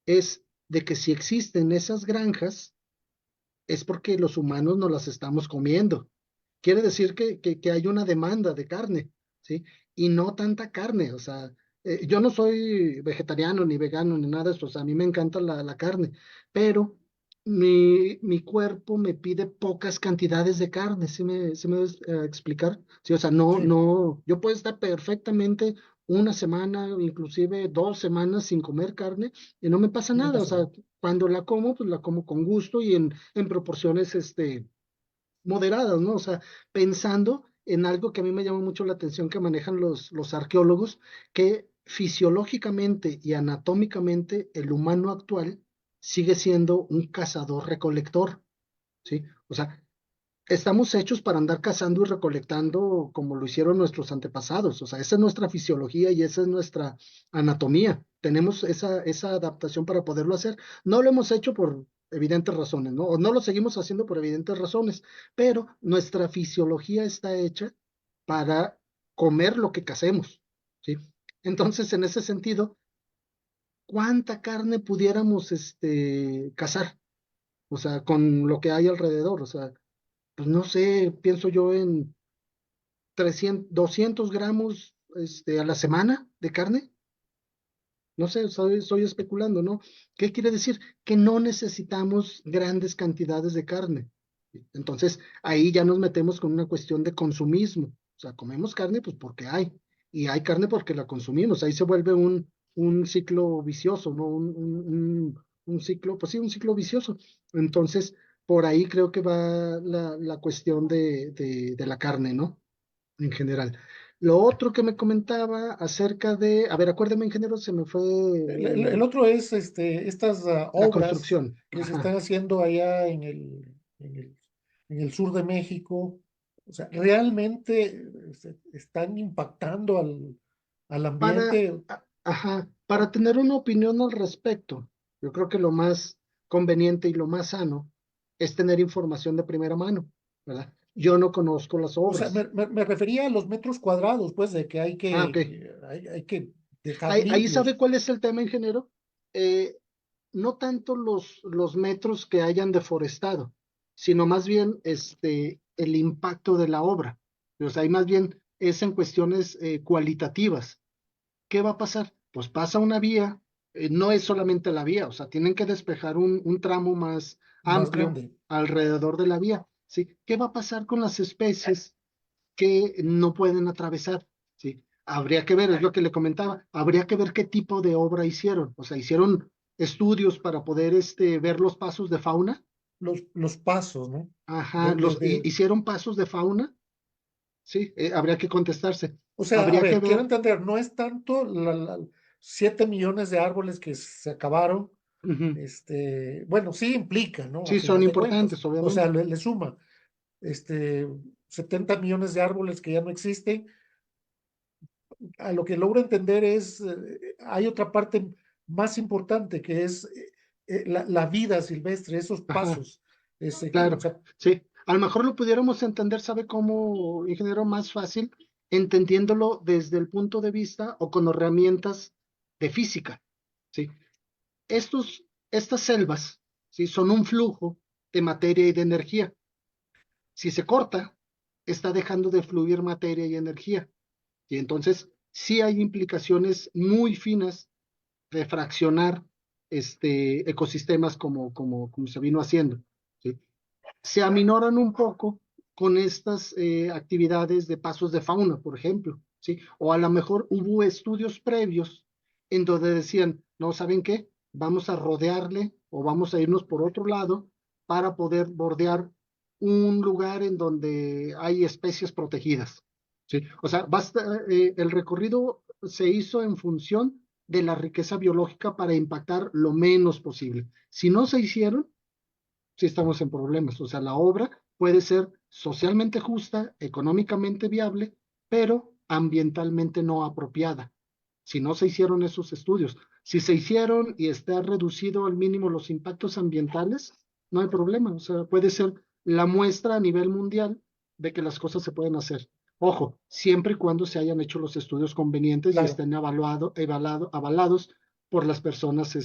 Speaker 1: es de que si existen esas granjas, es porque los humanos no las estamos comiendo. Quiere decir que hay una demanda de carne, ¿sí? Y no tanta carne, o sea, yo no soy vegetariano ni vegano ni nada de eso, o sea, a mí me encanta la carne, pero mi cuerpo me pide pocas cantidades de carne, ¿sí me debes explicar? Sí, o sea,
Speaker 2: Sí,
Speaker 1: yo puedo estar perfectamente una semana, inclusive 2 semanas sin comer carne y no me pasa
Speaker 2: no
Speaker 1: nada, o
Speaker 2: pasa
Speaker 1: sea,
Speaker 2: nada.
Speaker 1: cuando la como, pues la como con gusto y en proporciones, moderadas, ¿no? O sea, pensando en algo que a mí me llama mucho la atención que manejan los arqueólogos, que fisiológicamente y anatómicamente el humano actual sigue siendo un cazador-recolector, ¿sí? O sea, estamos hechos para andar cazando y recolectando como lo hicieron nuestros antepasados. O sea, esa es nuestra fisiología y esa es nuestra anatomía. Tenemos esa adaptación para poderlo hacer. No lo hemos hecho por evidentes razones, ¿no? O no lo seguimos haciendo por evidentes razones, pero nuestra fisiología está hecha para comer lo que cacemos, ¿sí? Entonces, en ese sentido, ¿cuánta carne pudiéramos cazar? O sea, con lo que hay alrededor, o sea, pues no sé, pienso yo en 300, 200 gramos a la semana de carne. No sé, estoy especulando, ¿no? ¿Qué quiere decir? Que no necesitamos grandes cantidades de carne. Entonces, ahí ya nos metemos con una cuestión de consumismo. O sea, comemos carne pues porque hay, y hay carne porque la consumimos. Ahí se vuelve un ciclo vicioso, ¿no? Un ciclo, pues sí, un ciclo vicioso. Entonces, por ahí creo que va la cuestión de la carne, ¿no? En general. Lo otro que me comentaba acerca de, a ver, acuérdeme, ingeniero, se me fue
Speaker 2: El otro es estas
Speaker 1: la
Speaker 2: obras
Speaker 1: construcción.
Speaker 2: que se
Speaker 1: Ajá.
Speaker 2: están haciendo allá en el, en el sur de México. O sea, realmente están impactando al
Speaker 1: Para,
Speaker 2: ambiente.
Speaker 1: ajá, para tener una opinión al respecto, yo creo que lo más conveniente y lo más sano es tener información de primera mano, ¿verdad? Yo no conozco las
Speaker 2: O sea,
Speaker 1: obras.
Speaker 2: me refería a los metros cuadrados, pues, de que hay
Speaker 1: Ah, ok.
Speaker 2: hay que dejar
Speaker 1: Ahí sabe
Speaker 2: limpios
Speaker 1: cuál es el tema, ingeniero. Eh, no tanto los metros que hayan deforestado, sino más bien el impacto de la obra. O sea, ahí más bien es en cuestiones cualitativas. ¿Qué va a pasar? Pues pasa una vía, no es solamente la vía, o sea, tienen que despejar un tramo más
Speaker 2: más
Speaker 1: amplio
Speaker 2: grande.
Speaker 1: alrededor de la vía, ¿sí? ¿Qué va a pasar con las especies que no pueden atravesar? ¿Sí? Habría que ver, es lo que le comentaba, habría que ver qué tipo de obra hicieron, o sea, hicieron estudios para poder ver los pasos de fauna,
Speaker 2: Los pasos, ¿no?
Speaker 1: ajá, hicieron pasos de fauna, ¿sí? Habría que contestarse.
Speaker 2: O sea, a
Speaker 1: Habría que
Speaker 2: ver, quiero
Speaker 1: ver,
Speaker 2: entender, no es tanto 7 millones de árboles que se acabaron.
Speaker 1: ujú.
Speaker 2: Bueno, sí implica, ¿no? A
Speaker 1: Sí, son
Speaker 2: final de cuentas.
Speaker 1: importantes,
Speaker 2: O sea,
Speaker 1: obviamente.
Speaker 2: le suma, este, 70 millones de árboles que ya no existen. A lo que logro entender es, hay otra parte más importante que es la vida silvestre, esos
Speaker 1: Ajá,
Speaker 2: pasos. O
Speaker 1: claro,
Speaker 2: sea,
Speaker 1: sí. A lo mejor lo pudiéramos entender, ¿sabe cómo, ingeniero? Más fácil, entendiéndolo desde el punto de vista o con herramientas de física, ¿sí? Estas selvas, ¿sí? Son un flujo de materia y de energía. Si se corta, está dejando de fluir materia y energía. Y entonces, sí hay implicaciones muy finas de fraccionar ecosistemas como se vino haciendo, ¿sí? Se aminoran un poco con estas actividades de pasos de fauna, por ejemplo, ¿sí? O a lo mejor hubo estudios previos en donde decían, no, ¿saben qué? Vamos a rodearle o vamos a irnos por otro lado para poder bordear un lugar en donde hay especies protegidas, ¿sí? O sea, el recorrido se hizo en función de la riqueza biológica para impactar lo menos posible. Si no se hicieron, sí estamos en problemas. O sea, la obra puede ser socialmente justa, económicamente viable, pero ambientalmente no apropiada. Si no se hicieron esos estudios, si se hicieron y está reducido al mínimo los impactos ambientales, no hay problema. O sea, puede ser la muestra a nivel mundial de que las cosas se pueden hacer. Ojo, siempre y cuando se hayan hecho los estudios convenientes y
Speaker 2: claro,
Speaker 1: estén avalados por las personas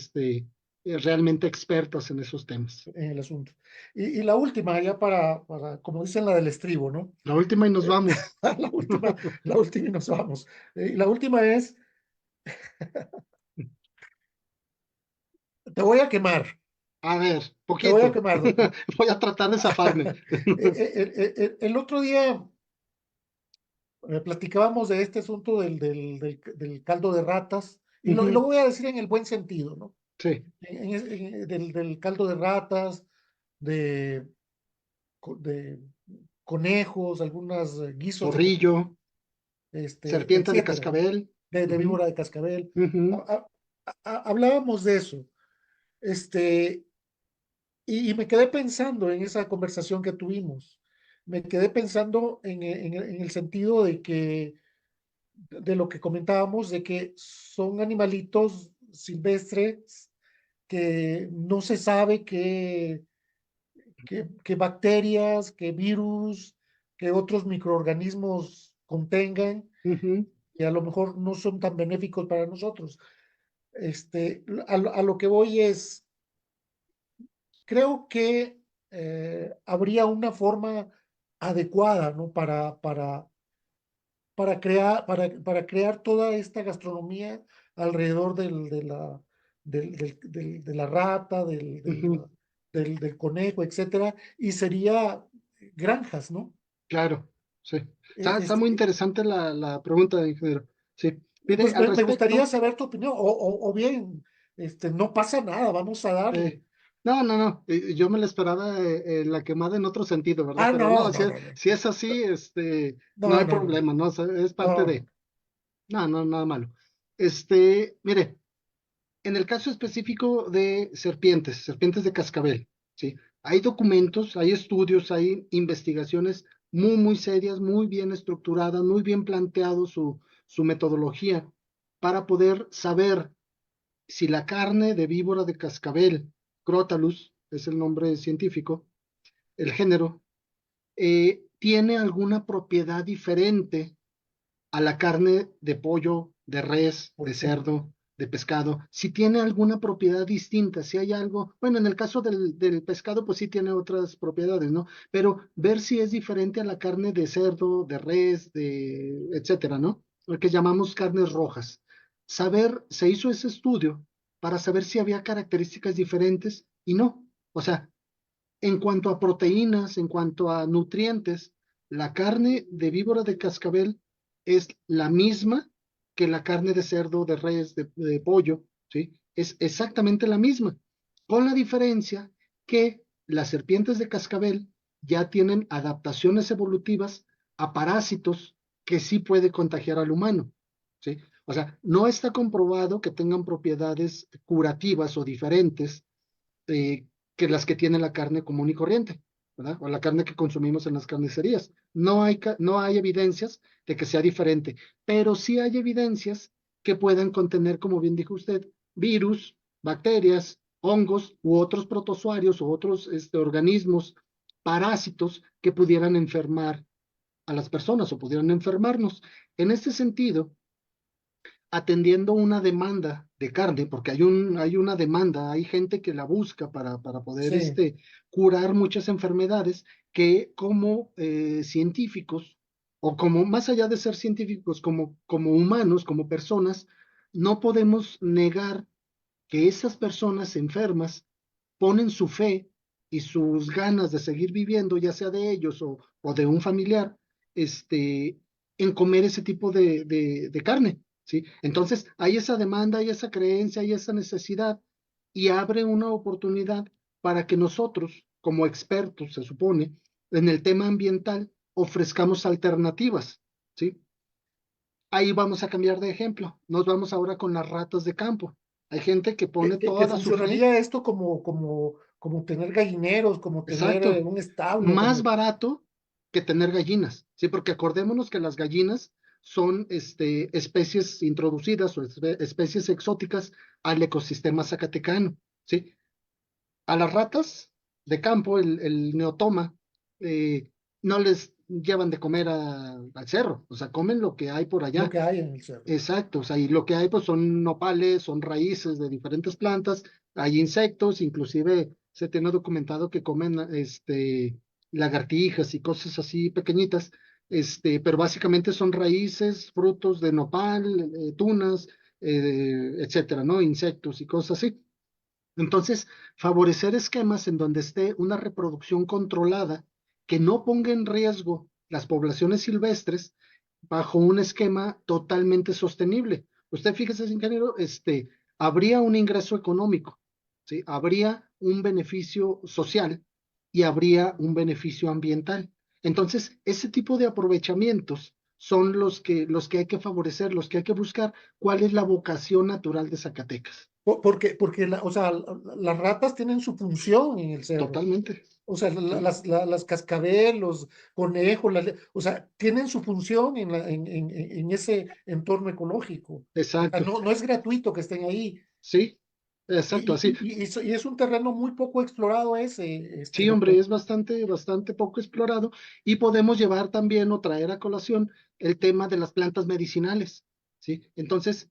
Speaker 1: realmente expertas en esos temas.
Speaker 2: en el asunto. Y la última, ya como dicen la del estribo, ¿no?
Speaker 1: La última y nos
Speaker 2: Eh,
Speaker 1: vamos.
Speaker 2: la última, la última y nos vamos. La última es, te voy a quemar,
Speaker 1: A ver,
Speaker 2: te voy a
Speaker 1: poquito.
Speaker 2: quemar, doctor.
Speaker 1: Voy a tratar de zafarme.
Speaker 2: El otro día platicábamos de este asunto del caldo de ratas, y lo
Speaker 1: Ujú,
Speaker 2: voy a decir en el buen sentido, ¿no?
Speaker 1: sí,
Speaker 2: Del caldo de ratas, de, de conejos, algunos guisos de
Speaker 1: zorrillo, serpiente de
Speaker 2: etcétera,
Speaker 1: cascabel.
Speaker 2: de
Speaker 1: Ujú,
Speaker 2: víbora de cascabel.
Speaker 1: ujú,
Speaker 2: A- Hablábamos de eso, este, y me quedé pensando en esa conversación que tuvimos. Me quedé pensando en el sentido de que, de lo que comentábamos, de que son animalitos silvestres que no se sabe qué bacterias, qué virus, qué otros microorganismos contengan,
Speaker 1: ujú.
Speaker 2: y a lo mejor no son tan benéficos para nosotros. A lo que voy es, creo que habría una forma adecuada, ¿no? para crear toda esta gastronomía alrededor de la rata,
Speaker 1: Ujú,
Speaker 2: del conejo, etcétera, y sería granjas, ¿no?
Speaker 1: claro, sí. Está
Speaker 2: Este,
Speaker 1: muy interesante la pregunta, ingeniero. Sí. Mire,
Speaker 2: pues
Speaker 1: al
Speaker 2: me gustaría
Speaker 1: respecto,
Speaker 2: saber tu opinión, o bien, no pasa nada, vamos a darle.
Speaker 1: eh, no, no, no, yo me la esperaba la quemada en otro sentido, ¿verdad?
Speaker 2: Ah,
Speaker 1: Pero
Speaker 2: no,
Speaker 1: no,
Speaker 2: no, no, no,
Speaker 1: si es así, no
Speaker 2: no,
Speaker 1: hay
Speaker 2: no, no,
Speaker 1: problema, ¿no? O sea, es parte
Speaker 2: no.
Speaker 1: de, no, no, nada malo. Mire, en el caso específico de serpientes de cascabel, ¿sí? Hay documentos, hay estudios, hay investigaciones muy, muy serias, muy bien estructuradas, muy bien planteado su metodología para poder saber si la carne de víbora de cascabel, Crotalus, es el nombre científico, el género, tiene alguna propiedad diferente a la carne de pollo, de res,
Speaker 2: Por
Speaker 1: de
Speaker 2: ejemplo.
Speaker 1: cerdo, de pescado, si tiene alguna propiedad distinta, si hay algo, bueno, en el caso del pescado, pues sí tiene otras propiedades, ¿no? Pero ver si es diferente a la carne de cerdo, de res, etcétera, ¿no? Lo que llamamos carnes rojas. Se hizo ese estudio para saber si había características diferentes y no. O sea, en cuanto a proteínas, en cuanto a nutrientes, la carne de víbora de cascabel es la misma que la carne de cerdo, de res, de pollo, ¿sí? Es exactamente la misma, con la diferencia que las serpientes de cascabel ya tienen adaptaciones evolutivas a parásitos que sí puede contagiar al humano, ¿sí? O sea, no está comprobado que tengan propiedades curativas o diferentes eh, que las que tiene la carne común y corriente, ¿verdad? O la carne que consumimos en las carnicerías. No hay evidencias de que sea diferente, pero sí hay evidencias que puedan contener, como bien dijo usted, virus, bacterias, hongos u otros protozoarios u otros organismos, parásitos que pudieran enfermar a las personas o pudieran enfermarnos. En este sentido, atendiendo una demanda de carne, porque hay una demanda, hay gente que la busca para poder
Speaker 2: Sí.
Speaker 1: curar muchas enfermedades que como científicos, o como más allá de ser científicos, como humanos, como personas, no podemos negar que esas personas enfermas ponen su fe y sus ganas de seguir viviendo, ya sea de ellos o de un familiar, en comer ese tipo de carne, ¿sí? Entonces, hay esa demanda, hay esa creencia, hay esa necesidad y abre una oportunidad para que nosotros, como expertos, se supone, en el tema ambiental, ofrezcamos alternativas, ¿sí? Ahí vamos a cambiar de ejemplo. Nos vamos ahora con las ratas de campo. Hay gente que pone
Speaker 2: Que
Speaker 1: toda su fe,
Speaker 2: funcionaría esto como tener gallineros, como tener
Speaker 1: exacto,
Speaker 2: un establo,
Speaker 1: más
Speaker 2: como,
Speaker 1: barato que tener gallinas, ¿sí? Porque acordémonos que las gallinas son especies introducidas o especies exóticas al ecosistema zacatecano, ¿sí? A las ratas de campo, el neotoma, no les llevan de comer al cerro, o sea, comen lo que hay por
Speaker 2: lo
Speaker 1: allá.
Speaker 2: que hay en el cerro.
Speaker 1: Exacto, o sea, y lo que hay pues son nopales, son raíces de diferentes plantas, hay insectos, inclusive se tiene documentado que comen lagartijas y cosas así pequeñitas, pero básicamente son raíces, frutos de nopal, tunas, etcétera, ¿no? Insectos y cosas así. Entonces, favorecer esquemas en donde esté una reproducción controlada que no ponga en riesgo las poblaciones silvestres bajo un esquema totalmente sostenible. Usted fíjese, ingeniero, habría un ingreso económico, ¿sí? Habría un beneficio social y habría un beneficio ambiental. Entonces, ese tipo de aprovechamientos son los que hay que favorecer, los que hay que buscar. ¿Cuál es la vocación natural de Zacatecas?
Speaker 2: Porque o sea, las ratas tienen su función en el cerro.
Speaker 1: Totalmente.
Speaker 2: O sea,
Speaker 1: Sí,
Speaker 2: las cascabel, los conejos, o sea, tienen su función en ese entorno ecológico. O sea,
Speaker 1: exacto.
Speaker 2: no es gratuito que estén ahí.
Speaker 1: Sí, exacto, así.
Speaker 2: Y es un terreno muy poco explorado ese,
Speaker 1: Sí, hombre,
Speaker 2: doctor.
Speaker 1: es bastante, bastante poco explorado y podemos llevar también o traer a colación el tema de las plantas medicinales, ¿sí? Entonces,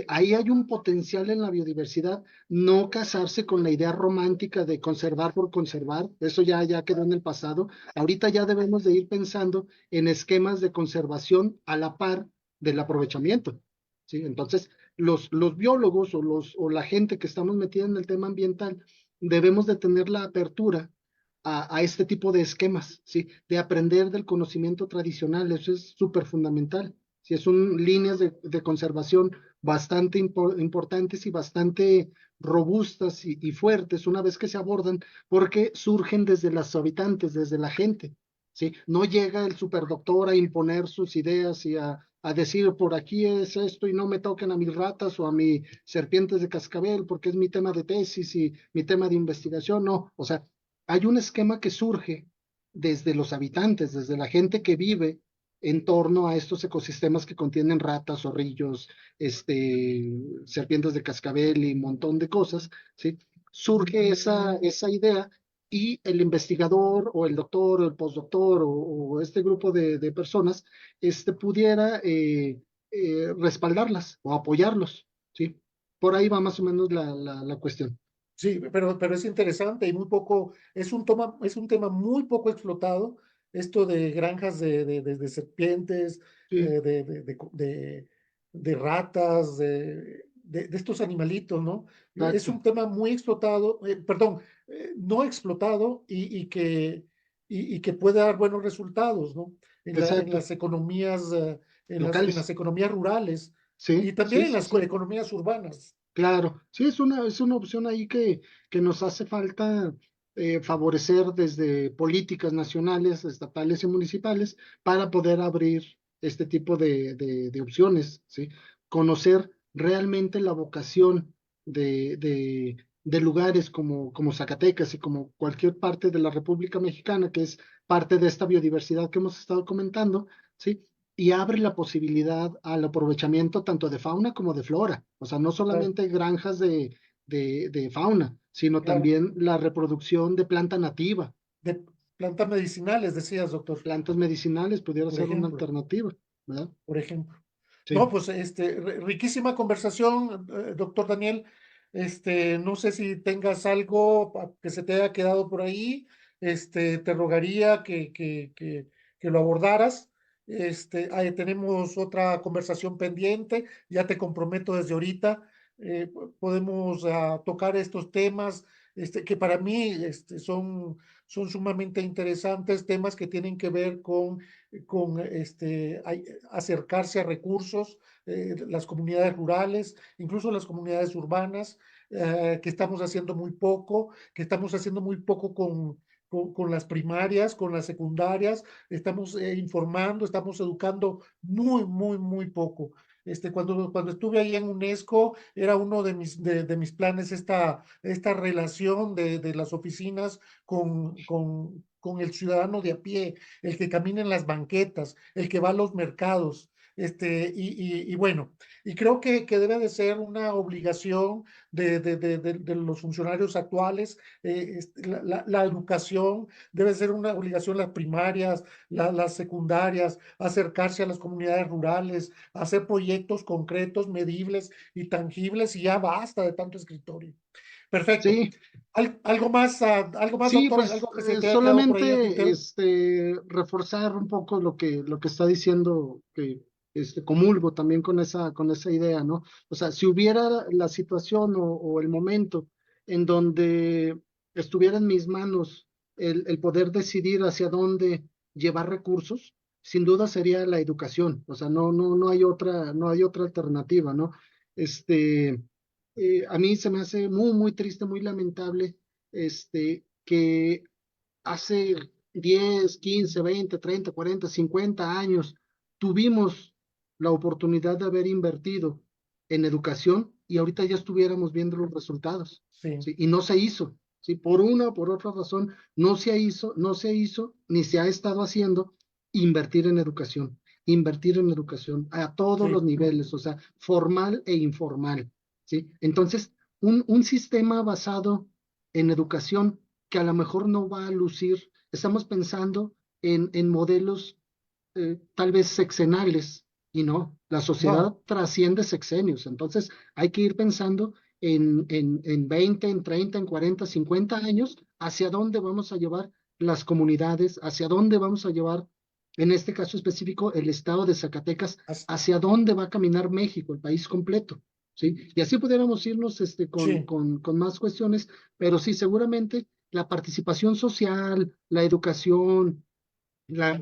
Speaker 1: ahí hay un potencial en la biodiversidad, no casarse con la idea romántica de conservar por conservar, eso ya quedó en el pasado. Ahorita ya debemos de ir pensando en esquemas de conservación a la par del aprovechamiento, ¿sí? Entonces, los biólogos o la gente que estamos metida en el tema ambiental, debemos de tener la apertura a este tipo de esquemas, ¿sí? De aprender del conocimiento tradicional, eso es súper fundamental. Si son líneas de conservación bastante importantes y bastante robustas y fuertes una vez que se abordan, porque surgen desde los habitantes, desde la gente, ¿sí? No llega el superdoctor a imponer sus ideas y a decir por aquí es esto y no me toquen a mis ratas o a mis serpientes de cascabel porque es mi tema de tesis y mi tema de investigación, no, o sea, hay un esquema que surge desde los habitantes, desde la gente que vive en torno a estos ecosistemas que contienen ratas, zorrillos, serpientes de cascabel y un montón de cosas, ¿sí? Surge esa idea y el investigador o el doctor o el postdoctor o este grupo de personas pudiera respaldarlas o apoyarlos, ¿sí? Por ahí va más o menos la cuestión.
Speaker 2: Sí, pero es interesante y muy poco, es un tema muy poco explotado, esto de granjas de serpientes,
Speaker 1: Sí,
Speaker 2: de ratas, de estos animalitos, ¿no? Es
Speaker 1: exacto.
Speaker 2: un tema muy explotado, perdón, no explotado y que puede dar buenos resultados, ¿no? En
Speaker 1: Exacto,
Speaker 2: las economías, en las
Speaker 1: locales.
Speaker 2: economías rurales y
Speaker 1: Sí,
Speaker 2: también
Speaker 1: sí,
Speaker 2: en
Speaker 1: sí,
Speaker 2: las
Speaker 1: sí.
Speaker 2: economías urbanas.
Speaker 1: Claro, sí, es una opción ahí que nos hace falta favorecer desde políticas nacionales, estatales y municipales para poder abrir este tipo de opciones, ¿sí? Conocer realmente la vocación de lugares como Zacatecas y como cualquier parte de la República Mexicana, que es parte de esta biodiversidad que hemos estado comentando, ¿sí? Y abre la posibilidad al aprovechamiento tanto de fauna como de flora. O sea, no
Speaker 2: Claro,
Speaker 1: solamente granjas de fauna, sino
Speaker 2: claro.
Speaker 1: también la reproducción de planta nativa.
Speaker 2: De plantas medicinales, decías, doctor,
Speaker 1: Plantas medicinales pudiera
Speaker 2: por
Speaker 1: ser una
Speaker 2: ejemplo,
Speaker 1: alternativa, ¿verdad?
Speaker 2: por ejemplo. No,
Speaker 1: Sí,
Speaker 2: pues riquísima conversación, doctor Daniel. No sé si tengas algo que se te haya quedado por ahí. Te rogaría que lo abordaras. Ahí tenemos otra conversación pendiente. Ya te comprometo desde ahorita. Podemos tocar estos temas, que para mí son sumamente interesantes, temas que tienen que ver con acercarse a recursos, las comunidades rurales, incluso las comunidades urbanas, que estamos haciendo muy poco, que estamos haciendo muy poco con las primarias, con las secundarias, estamos informando, estamos educando muy, muy, muy poco. Cuando estuve ahí en UNESCO, era uno de mis planes esta relación de las oficinas con el ciudadano de a pie, el que camina en las banquetas, el que va a los mercados. Y bueno, y creo que debe de ser una obligación de los funcionarios actuales. La educación debe ser una obligación, las primarias, las secundarias, acercarse a las comunidades rurales, hacer proyectos concretos, medibles y tangibles, y ya basta de tanto escritorio. Perfecto.
Speaker 1: sí,
Speaker 2: Algo más,
Speaker 1: sí,
Speaker 2: doctor?
Speaker 1: pues
Speaker 2: ¿Algo que se te haya quedado por ahí en el
Speaker 1: solamente
Speaker 2: tintero?
Speaker 1: reforzar un poco lo que está diciendo, que comulgo también con esa idea, ¿no? O sea, si hubiera la situación o el momento en donde estuviera en mis manos el poder decidir hacia dónde llevar recursos, sin duda sería la educación. O sea, no hay otra alternativa, ¿no? Este, a mí se me hace muy, muy triste, muy lamentable que hace 10, 15, 20, 30, 40, 50 años tuvimos la oportunidad de haber invertido en educación y ahorita ya estuviéramos viendo los resultados,
Speaker 2: Sí,
Speaker 1: ¿sí? Y no se hizo, ¿sí? Por una o por otra razón, no se hizo, ni se ha estado haciendo invertir en educación a todos
Speaker 2: sí,
Speaker 1: los niveles, o sea, formal e informal, ¿sí? Entonces, un sistema basado en educación que a lo mejor no va a lucir. Estamos pensando en modelos tal vez sexenales Y no, la sociedad
Speaker 2: No,
Speaker 1: trasciende sexenios, entonces hay que ir pensando en 20, en 30, en 40, 50 años, hacia dónde vamos a llevar las comunidades, hacia dónde vamos a llevar, en este caso específico, el estado de Zacatecas,
Speaker 2: as-
Speaker 1: hacia dónde va a caminar México, el país completo, ¿sí? Y así pudiéramos irnos
Speaker 2: sí,
Speaker 1: con más cuestiones, pero sí, seguramente la participación social, la educación,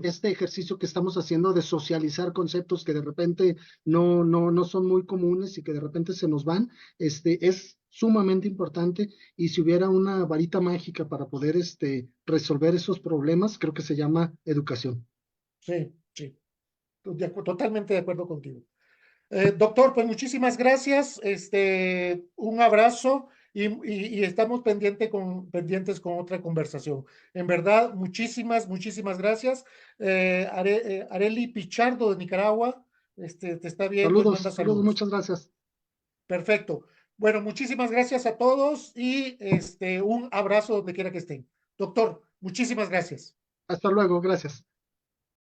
Speaker 1: este ejercicio que estamos haciendo de socializar conceptos que de repente no son muy comunes y que de repente se nos van, es sumamente importante. Y si hubiera una varita mágica para poder resolver esos problemas, creo que se llama educación.
Speaker 2: sí, sí. Totalmente de acuerdo contigo. Doctor, pues muchísimas gracias. Un abrazo y estamos pendientes con otra conversación. En verdad, muchísimas gracias. Areli Pichardo de Nicaragua, te está viendo y manda
Speaker 1: Saludos, saludos,
Speaker 2: saludos.
Speaker 1: muchas gracias.
Speaker 2: Perfecto. Bueno, muchísimas gracias a todos y un abrazo donde quiera que estén. Doctor, muchísimas gracias.
Speaker 1: Hasta luego, gracias.